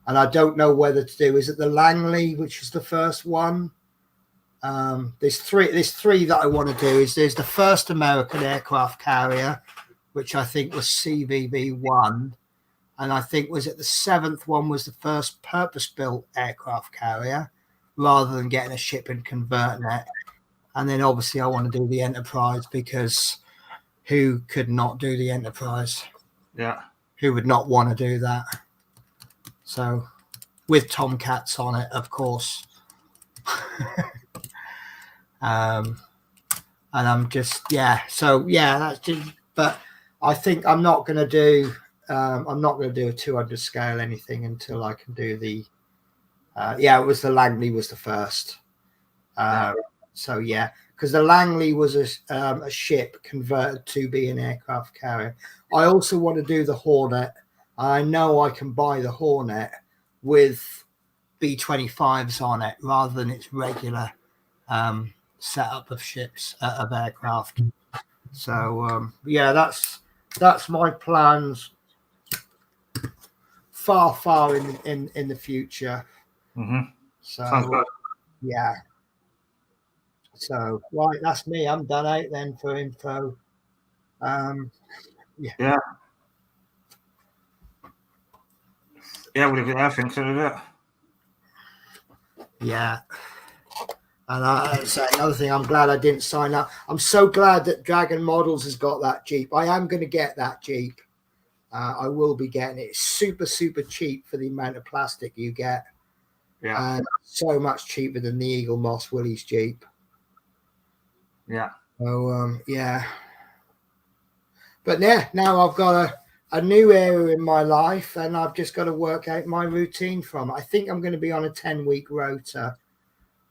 And I don't know whether to do, is it the Langley, which is the first one? There's three that I want to do. There's the first American aircraft carrier, which I think was CVV-1. And I think, was it the seventh one was the first purpose-built aircraft carrier rather than getting a ship and converting it. And then obviously I want to do the Enterprise because who could not do the Enterprise? Yeah. Who would not want to do that? So with Tomcats on it, of course. And I'm just, that's just, but I think I'm not going to do a 200 scale anything until I can do the, it was the Langley was the first. So yeah, because the Langley was a ship converted to be an aircraft carrier. I also want to do the Hornet. I know I can buy the Hornet with B-25s on it rather than its regular setup of ships of aircraft. So that's my plans far in the future. Mm-hmm. So yeah. So right, that's me. I'm done out then for info. Yeah. I think so. Yeah. And so another thing, I'm glad I didn't sign up. I'm so glad that Dragon Models has got that Jeep. I am going to get that Jeep. I will be getting it. It's super, super cheap for the amount of plastic you get. Yeah. And so much cheaper than the Eagle Moss Willys Jeep. Yeah. So, But yeah, now I've got a new area in my life and I've just got to work out my routine from it. I think I'm going to be on a 10-week rota.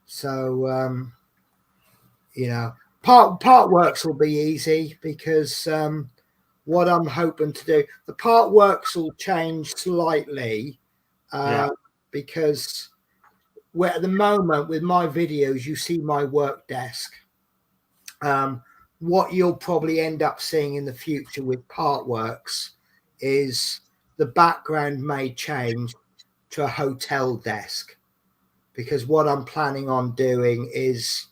So, part works will be easy because what I'm hoping to do, the part works will change slightly because at the moment with my videos, you see my work desk. What you'll probably end up seeing in the future with part works is the background may change to a hotel desk. Because what I'm planning on doing is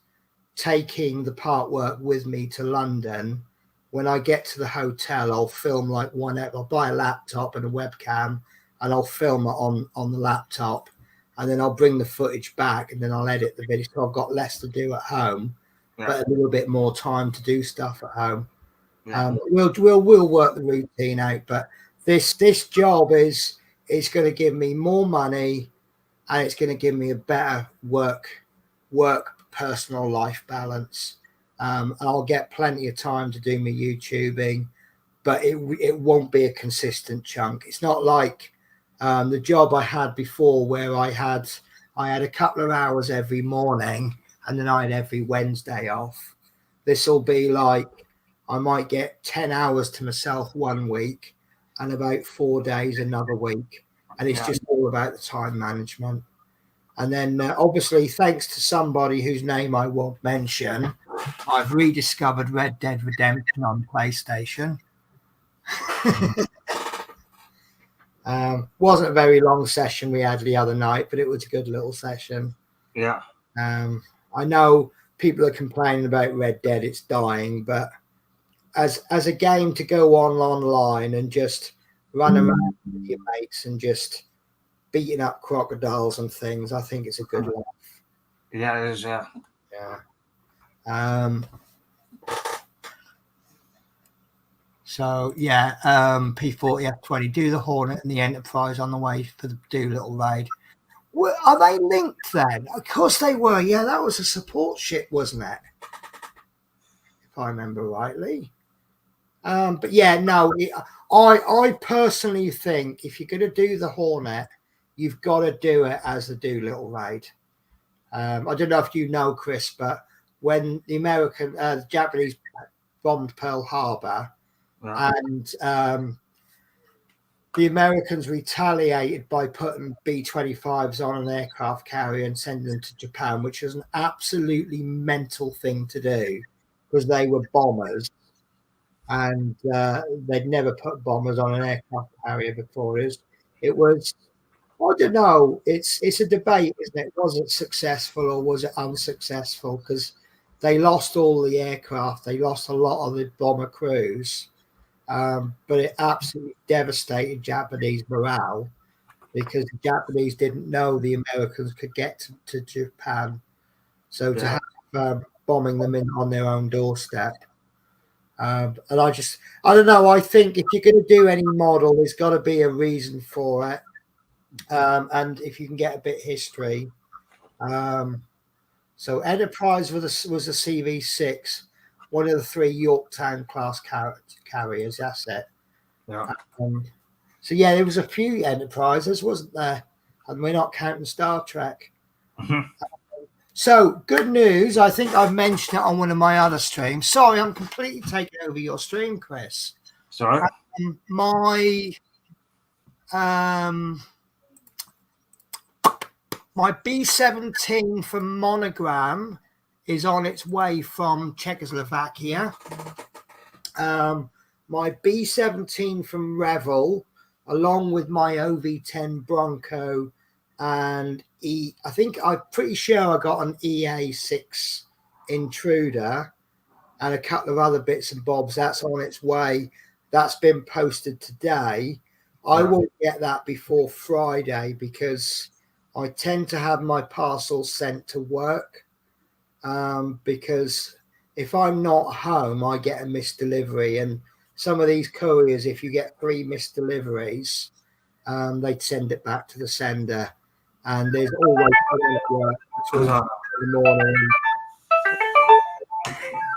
taking the part work with me to London. When I get to the hotel, I'll film I'll buy a laptop and a webcam and I'll film it on the laptop. And then I'll bring the footage back and then I'll edit the video. So I've got less to do at home, but a little bit more time to do stuff at home. Yeah. We'll work the routine out. But this job is going to give me more money. And it's going to give me a better work personal life balance. And I'll get plenty of time to do my YouTubing, but it won't be a consistent chunk. It's not like The job I had before, where I had a couple of hours every morning, and then I had every Wednesday off. This will be like I might get 10 hours to myself one week, and about 4 days another week, and it's just all about the time management. And then obviously, thanks to somebody whose name I won't mention, I've rediscovered Red Dead Redemption on PlayStation. Wasn't a very long session we had the other night, but it was a good little session. Yeah. I know people are complaining about Red Dead, it's dying, but as a game to go on online and just run around with your mates and just beating up crocodiles and things, I think it's a good laugh. Yeah, it is. Yeah. So yeah, P40F20, do the Hornet and the Enterprise on the way for the Doolittle raid. Are they linked then? Of course they were. Yeah, that was a support ship, wasn't it? If I remember rightly. But yeah, no, I personally think if you're going to do the Hornet, you've got to do it as the Doolittle raid. I don't know if you know, Chris, but when the Japanese bombed Pearl Harbor, and the Americans retaliated by putting B-25s on an aircraft carrier and sending them to Japan, which was an absolutely mental thing to do because they were bombers. And they'd never put bombers on an aircraft carrier before. It was, I don't know. It's a debate, isn't it? Was it successful or was it unsuccessful? Because they lost all the aircraft. They lost a lot of the bomber crews. But it absolutely devastated Japanese morale because the Japanese didn't know the Americans could get to Japan. So to have bombing them on their own doorstep. And I don't know. I think if you're going to do any model, there's got to be a reason for it. And if you can get a bit of history. So Enterprise was a CV6, one of the 3 Yorktown class carriers. That's it. Yeah. So yeah, there was a few Enterprises, wasn't there? And we're not counting Star Trek. Mm-hmm. So good news. I think I've mentioned it on one of my other streams. Sorry, I'm completely taking over your stream, Chris. Sorry. My B-17 from Monogram is on its way from Czechoslovakia. My B-17 from Revel, along with my OV-10 Bronco and I'm pretty sure I got an EA6 Intruder and a couple of other bits and bobs. That's on its way. That's been posted today. I won't get that before Friday because I tend to have my parcels sent to work because if I'm not home, I get a missed delivery. And some of these couriers, if you get 3 missed deliveries, they'd send it back to the sender. And there's always work between in the morning.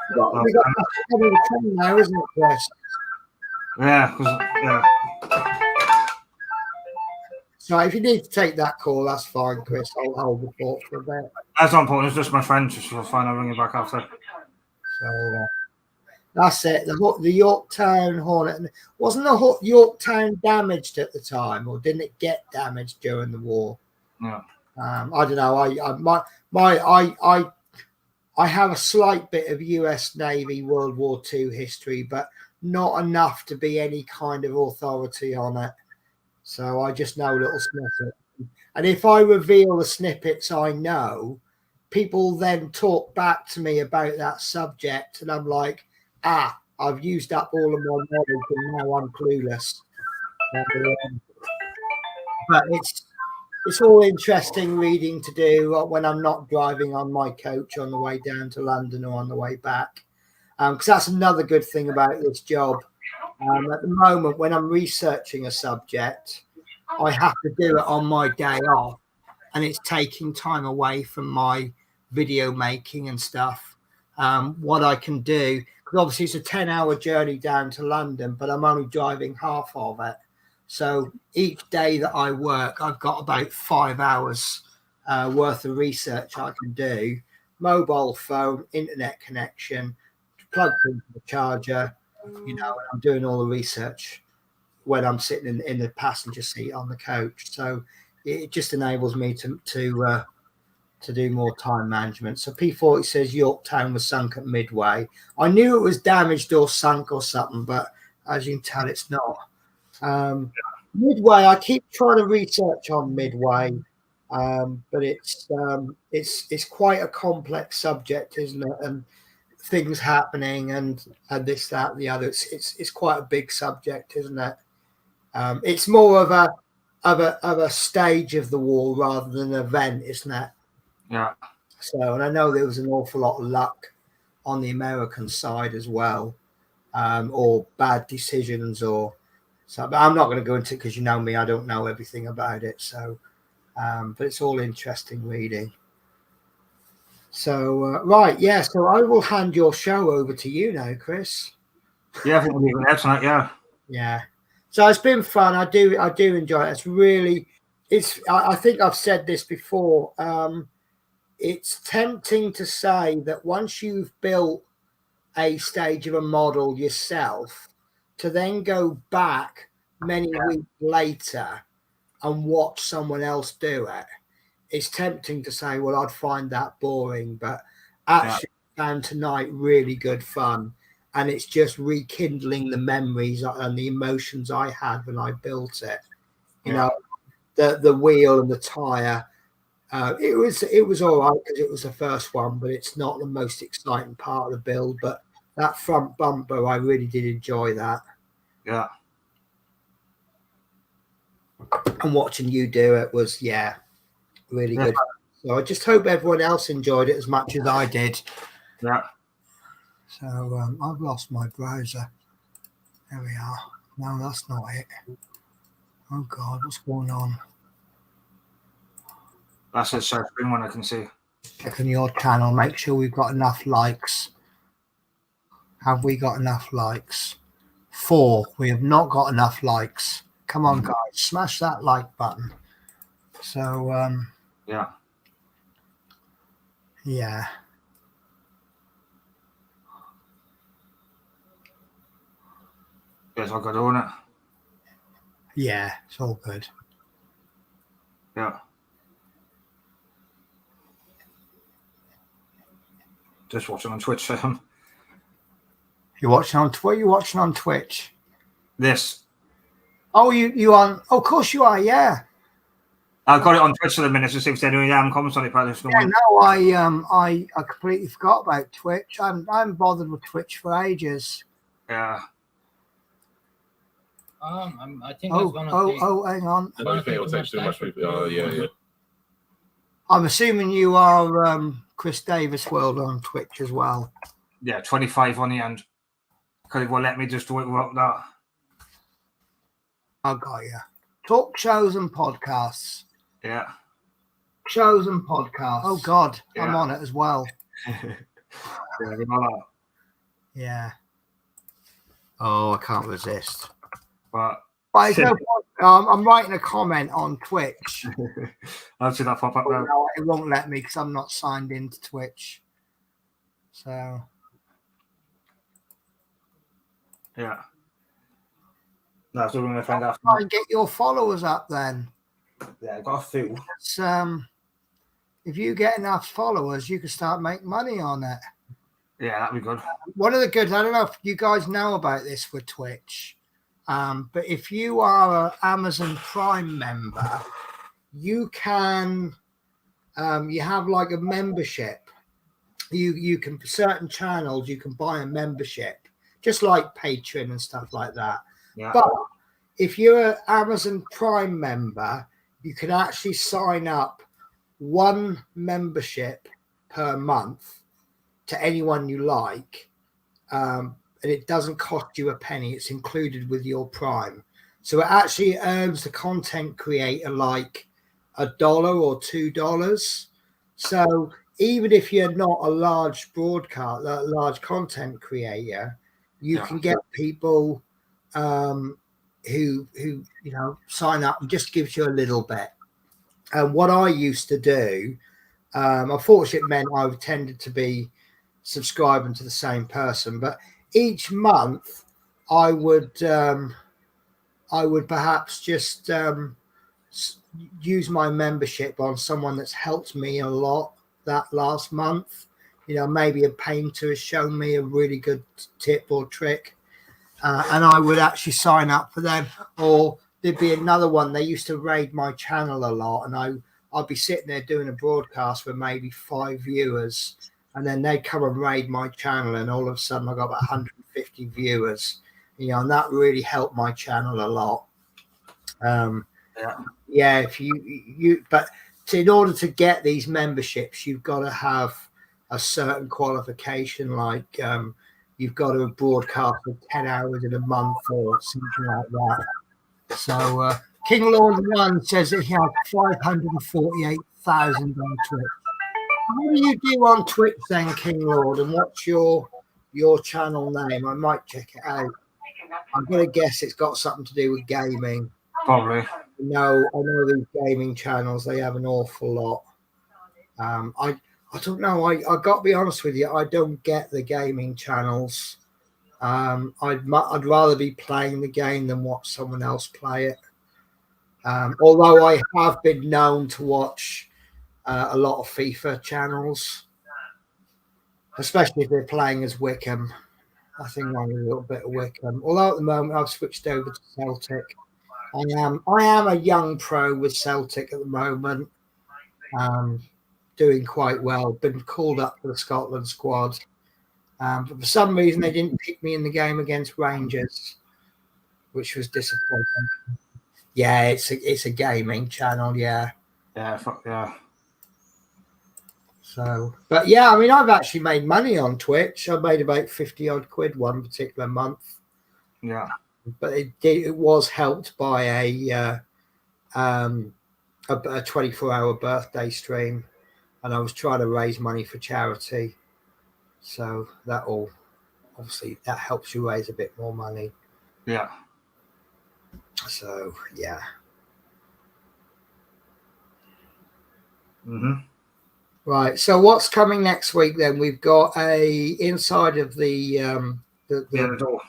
We got the train now, isn't it, Chris? Yeah. So if you need to take that call, that's fine, Chris. I'll hold the fort for a bit. That's not important. It's just my friend. So fine. I'll ring you back after. So that's it. The Yorktown Hornet. Wasn't the Yorktown damaged at the time, or didn't it get damaged during the war? Yeah. I don't know. I have a slight bit of US Navy World War II history, but not enough to be any kind of authority on it. So I just know little snippets. And if I reveal the snippets I know, people then talk back to me about that subject. And I'm like, I've used up all of my knowledge and now I'm clueless. But it's all interesting reading to do when I'm not driving on my coach on the way down to London or on the way back. Because that's another good thing about this job. At the moment, when I'm researching a subject, I have to do it on my day off, and it's taking time away from my video making and stuff. What I can do, because obviously it's a 10-hour journey down to London, but I'm only driving half of it. So each day that I work, I've got about 5 hours worth of research I can do. Mobile phone, internet connection, plugged into the charger. I'm doing all the research when I'm sitting in the passenger seat on the coach. So it just enables me to do more time management. So P40 says Yorktown was sunk at Midway. I knew it was damaged or sunk or something, but as you can tell, it's not. Midway, I keep trying to research on Midway, but it's quite a complex subject, isn't it? And things happening and this, that, and the other. It's quite a big subject, isn't it? It's more of a stage of the war rather than an event, isn't it? Yeah. So, and I know there was an awful lot of luck on the American side as well, or bad decisions, or so. But I'm not going to go into it because you know me, I don't know everything about it. So, but it's all interesting reading. So, right, yeah. So I will hand your show over to you now, Chris. Yeah, I think we're leaving there tonight. Yeah. Yeah. So it's been fun. I do enjoy it. It's really, I think I've said this before. It's tempting to say that once you've built a stage of a model yourself, to then go back many weeks later and watch someone else do it. It's tempting to say, well, I'd find that boring, but actually found tonight really good fun. And it's just rekindling the memories and the emotions I had when I built it. You know, the wheel and the tire. It was all right because it was the first one, but it's not the most exciting part of the build. But that front bumper, I really did enjoy that. Yeah. And watching you do it was, really good. So I just hope everyone else enjoyed it as much as I did. Yeah. So I've lost my browser. There we are. No, that's not it. Oh God, what's going on? That's the screen one I can see. Checking your channel, make sure we've got enough likes. Have we got enough likes? 4. We have not got enough likes. Come on, guys, smash that like button. So yeah. Yes, I'll go on it. Yeah, it's all good. Yeah. Just watching on Twitch. You're watching on Twitch? You're watching on Twitch? This. Oh, you on? Oh, of course you are. Yeah. I've got it on Twitch for the minute to see if there's any comments on it. But no, I completely forgot about Twitch. I haven't bothered with Twitch for ages. Yeah. I think I was gonna say. Oh, hang on. I don't think it'll take too much. Yeah. I'm assuming you are Chris Davis World on Twitch as well. Yeah, 25 on the end. Because it won't let me just do it without that. I got you. Talk shows and podcasts. Yeah. Shows and podcasts. Oh God, yeah. I'm on it as well. Yeah. Oh, I can't resist. But I'm writing a comment on Twitch. I'll see that pop up now. No, it won't let me because I'm not signed into Twitch. So. Yeah. That's what we're going to find out. Try and get your followers up then. Yeah, I've got a few. If you get enough followers, you can start making money on it. Yeah, that'd be good. One of the good, I don't know if you guys know about this with Twitch, but if you are an Amazon Prime member, you can, you have like a membership. You can, certain channels, you can buy a membership, just like Patreon and stuff like that. Yeah. But if you're an Amazon Prime member, you can actually sign up one membership per month to anyone you like, and it doesn't cost you a penny. It's included with your Prime, so it actually earns the content creator like $1 or $2. So even if you're not a large large content creator, you can get people who sign up and just gives you a little bit. And what I used to do, unfortunately, it meant I tended to be subscribing to the same person, but each month I would perhaps just use my membership on someone that's helped me a lot that last month. Maybe a painter has shown me a really good tip or trick, and I would actually sign up for them. Or there'd be another one. They used to raid my channel a lot, and I'd be sitting there doing a broadcast with maybe 5 viewers, and then they'd come and raid my channel, and all of a sudden I got about 150 viewers. And that really helped my channel a lot. If but in order to get these memberships, you've got to have a certain qualification, like you've got to broadcast for 10 hours in a month or something like that. So King Lord 1 says that he has 548,000 on Twitch. What do you do on Twitch then, King Lord, and what's your channel name? I might check it out. I'm going to guess it's got something to do with gaming. Probably. No, I know these gaming channels, they have an awful lot. I don't know. I got to be honest with you, I don't get the gaming channels. I'd rather be playing the game than watch someone else play it. Although I have been known to watch a lot of FIFA channels, especially if they're playing as Wickham. I think I'm a little bit of Wickham. Although at the moment I've switched over to Celtic. I am a young pro with Celtic at the moment. Doing quite well. Been called up for the Scotland squad. But for some reason they didn't pick me in the game against Rangers, which was disappointing. Yeah, it's a gaming channel, yeah. Yeah, fuck yeah. So, but yeah, I mean, I've actually made money on Twitch. I made about 50 odd quid one particular month. Yeah. But it was helped by a 24-hour birthday stream, and I was trying to raise money for charity. So that helps you raise a bit more money. Yeah. So yeah. Mm-hmm. Right. So what's coming next week then? We've got a inside of the door.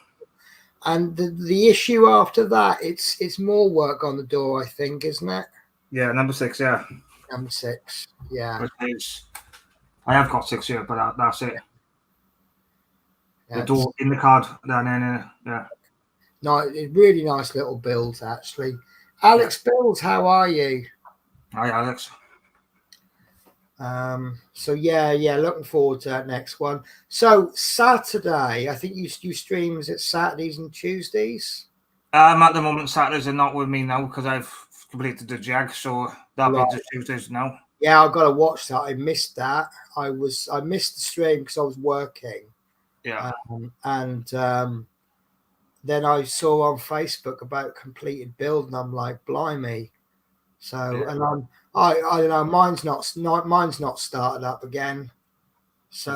And the issue after that, it's more work on the door, I think, isn't it? Yeah, number 6, yeah. Number 6, yeah. I have got 6 here, but that's it. Yeah, the door in the card down there, yeah. No, really nice little builds, actually. Alex Builds, how are you? Hi, Alex. So yeah, looking forward to that next one. So Saturday, I think you stream, is it Saturdays and Tuesdays? At the moment, Saturdays are not with me now because I've completed the jag, so that'll be the Tuesdays now. Yeah, I've got to watch that. I missed that. I missed the stream because I was working. Yeah. Then I saw on Facebook about completed build, and I'm like, blimey. So, yeah. And I don't know, mine's not started up again. So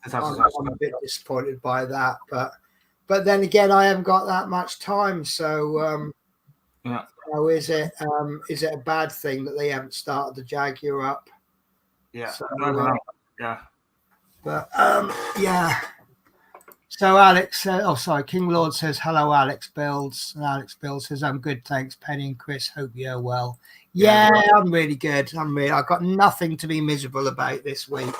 I'm a bit disappointed by that, but then again, I haven't got that much time. So, yeah. Is it a bad thing that they haven't started the Jaguar up? Yeah. So, yeah. But yeah. So Alex, King Lord says hello. Alex Builds, and Alex Builds says I'm good, thanks. Penny and Chris, hope you're well. Yeah, I'm really good. I've got nothing to be miserable about this week.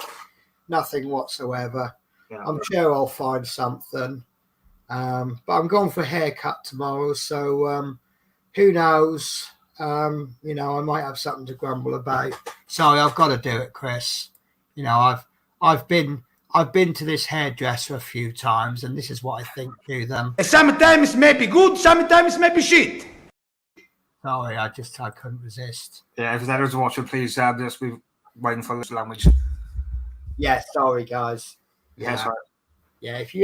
Nothing whatsoever. Yeah, I'm sure I'll find something. But I'm going for a haircut tomorrow, so who knows? I might have something to grumble about. Sorry, I've got to do it, Chris. I've been to this hairdresser a few times, and this is what I think to them. Sometimes may be good, sometimes may be shit. Sorry, I couldn't resist. Yeah, if there's watching, please just be waiting for this language. Yeah, sorry guys. Yeah, sorry. Yeah, if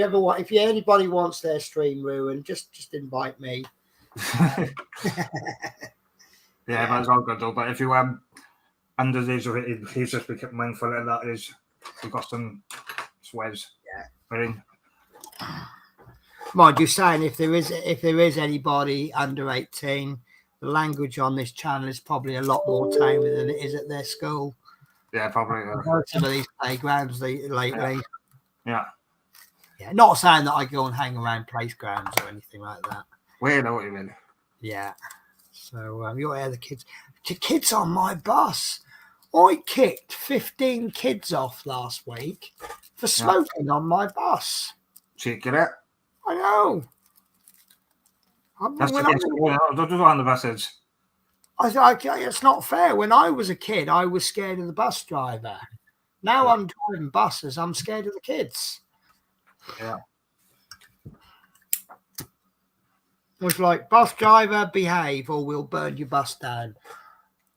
anybody wants their stream ruined, just invite me. Yeah, that's all good though. But if you under these, he's just become mindful of that. We've got some sweats. Yeah. Wearing. mind you, saying if there is anybody under 18, the language on this channel is probably a lot more tamer than it is at their school. Yeah, probably. Some of these playgrounds lately. Yeah. Yeah. Not saying that I go and hang around playgrounds or anything like that. We know what you mean. Yeah. So you're the kids. The kids on my bus. I kicked 15 kids off last week for smoking on my bus. Cheeky it. I know. That's don't do it on the buses. It's not fair. When I was a kid, I was scared of the bus driver. Now I'm driving buses. I'm scared of the kids. Yeah. It was like, bus driver, behave, or we'll burn your bus down.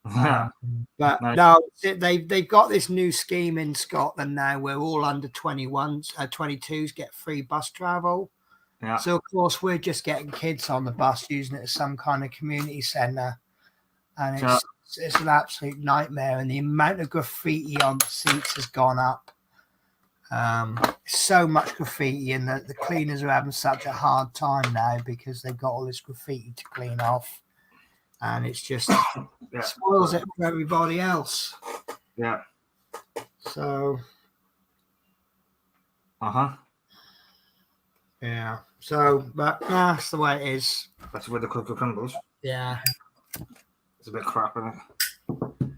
But no, they've got this new scheme in Scotland now where all under 21s, 22s get free bus travel. Yeah. So of course we're just getting kids on the bus using it as some kind of community centre, and it's an absolute nightmare. And the amount of graffiti on the seats has gone up. So much graffiti, and the cleaners are having such a hard time now because they've got all this graffiti to clean off. And it's just spoils it for everybody else. Yeah. So. Yeah. So, but that's the way it is. That's where the cookie crumbles. Yeah. It's a bit crap, isn't it?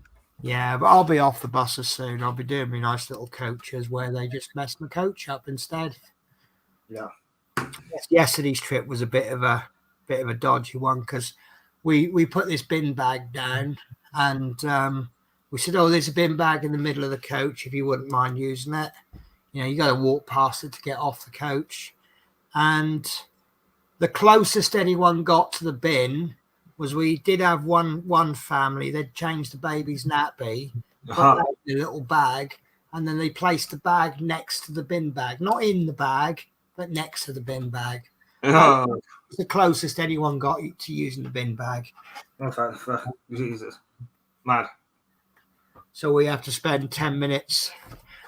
Yeah, but I'll be off the buses soon. I'll be doing my nice little coaches where they just mess my coach up instead. Yeah. Yesterday's trip was a bit of a dodgy one because we put this bin bag down and we said, oh, there's a bin bag in the middle of the coach if you wouldn't mind using it. You know, you got to walk past it to get off the coach. And the closest anyone got to the bin was we did have one family. They'd changed the baby's nappy, put that in a little bag, and then they placed the bag next to the bin bag. Not in the bag, but next to the bin bag. Oh. It's the closest anyone got to using the bin bag. Okay, Jesus. Mad. So we have to spend 10 minutes.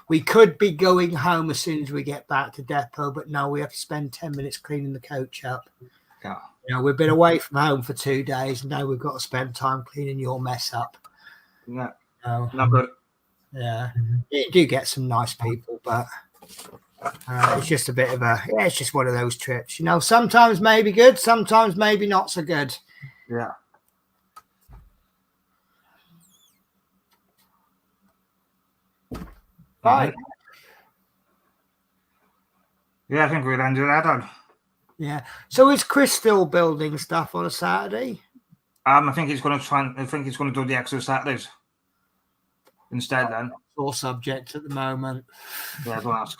We could be going home as soon as we get back to depot, but no, we have to spend 10 minutes cleaning the coach up. Yeah. You know, we've been away from home for 2 days, and now we've got to spend time cleaning your mess up. Yeah. Oh, Not good. Yeah. You do get some nice people, but it's just a bit of it's just one of those trips. You know, sometimes maybe good, sometimes maybe not so good. Yeah. Right. Yeah, I think we'll end that on. Yeah. So is Chris still building stuff on a Saturday? I think he's going to do the extra Saturdays instead. Then Sore subject at the moment. Yeah, don't ask.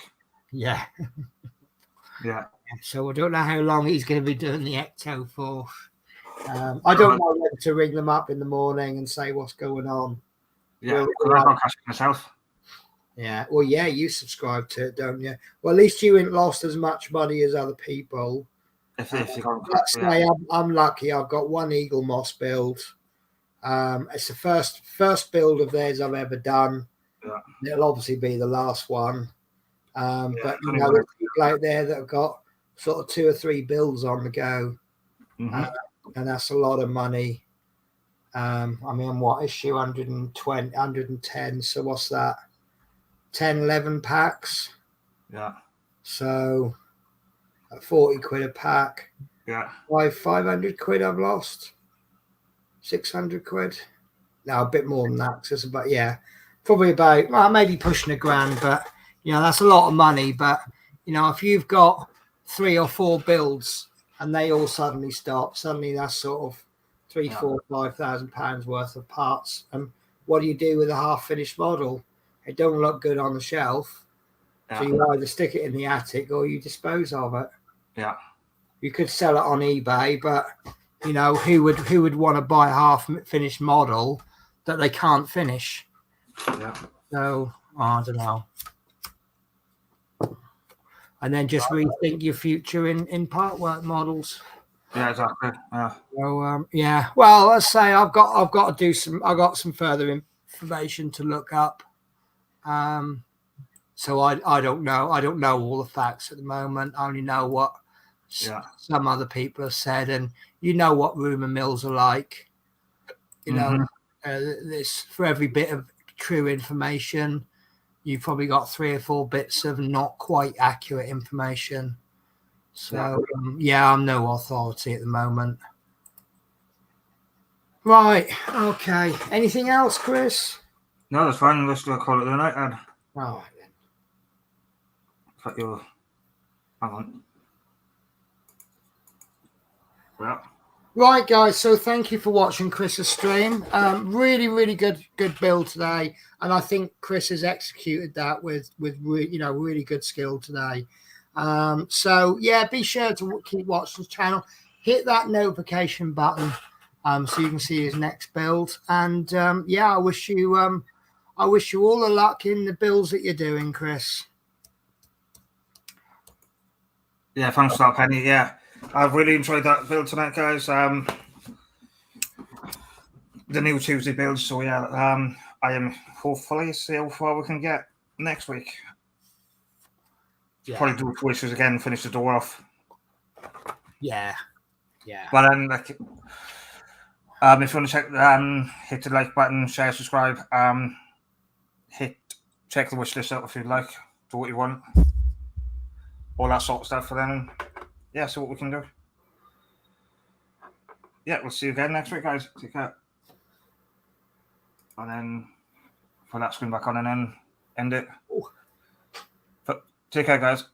Yeah. Yeah. So I don't know how long he's going to be doing the Ecto for. I don't know whether to ring them up in the morning and say what's going on. Yeah, because I've got cash myself. Yeah. Well, yeah, you subscribe to it, don't you? Well, at least you ain't lost as much money as other people. If you got Let's say I'm lucky. I've got one Eagle Moss build. It's the first build of theirs I've ever done. Yeah. It'll obviously be the last one. But you know, there's people out there that have got sort of 2 or 3 builds on the go. Mm-hmm. And that's a lot of money. I mean, what issue 120, 110? So what's that? 10, 11 packs. Yeah. So at 40 quid a pack. Yeah. 500 quid I've lost. 600 quid. No, a bit more than that. So it's about, probably about, well, maybe pushing £1,000, but you know, that's a lot of money. But you know, if you've got 3 or 4 builds and they all suddenly stop, suddenly that's sort of £3,000-5,000 worth of parts. And what do you do with a half-finished model? It don't look good on the shelf. Yeah. So you either stick it in the attic or you dispose of it. Yeah. You could sell it on eBay, but you know, who would want to buy a half-finished model that they can't finish? Yeah. So I don't know. And then just rethink your future in part work models. Yeah, exactly. Yeah. So well, let's say I've got some further information to look up. So I don't know. I don't know all the facts at the moment. I only know what some other people have said, and you know what rumor mills are like. You know, this for every bit of true information, you've probably got 3 or 4 bits of not quite accurate information. So I'm no authority at the moment. Right. Okay. Anything else, Chris? No, that's fine. Let's call it the night, Ed. Right then. But you're... Hang on. Yeah. Right, guys. So thank you for watching Chris's stream. Really, really good build today, and I think Chris has executed that with really good skill today. So yeah, be sure to keep watching the channel. Hit that notification button so you can see his next build. And I wish you all the luck in the builds that you're doing, Chris. Yeah, thanks for that, Penny. Yeah, I've really enjoyed that build tonight, guys. The new Tuesday build. So yeah, I am hopefully see how far we can get next week. Yeah. Probably do wishes again, finish the door off. Yeah. But then, like, if you want to check, hit the like button, share, subscribe. Check the wish list out if you'd like. Do what you want. All that sort of stuff. And then, yeah, see what we can do. Yeah, we'll see you again next week, guys. Take care. And then put that screen back on and then end it. But take care, guys.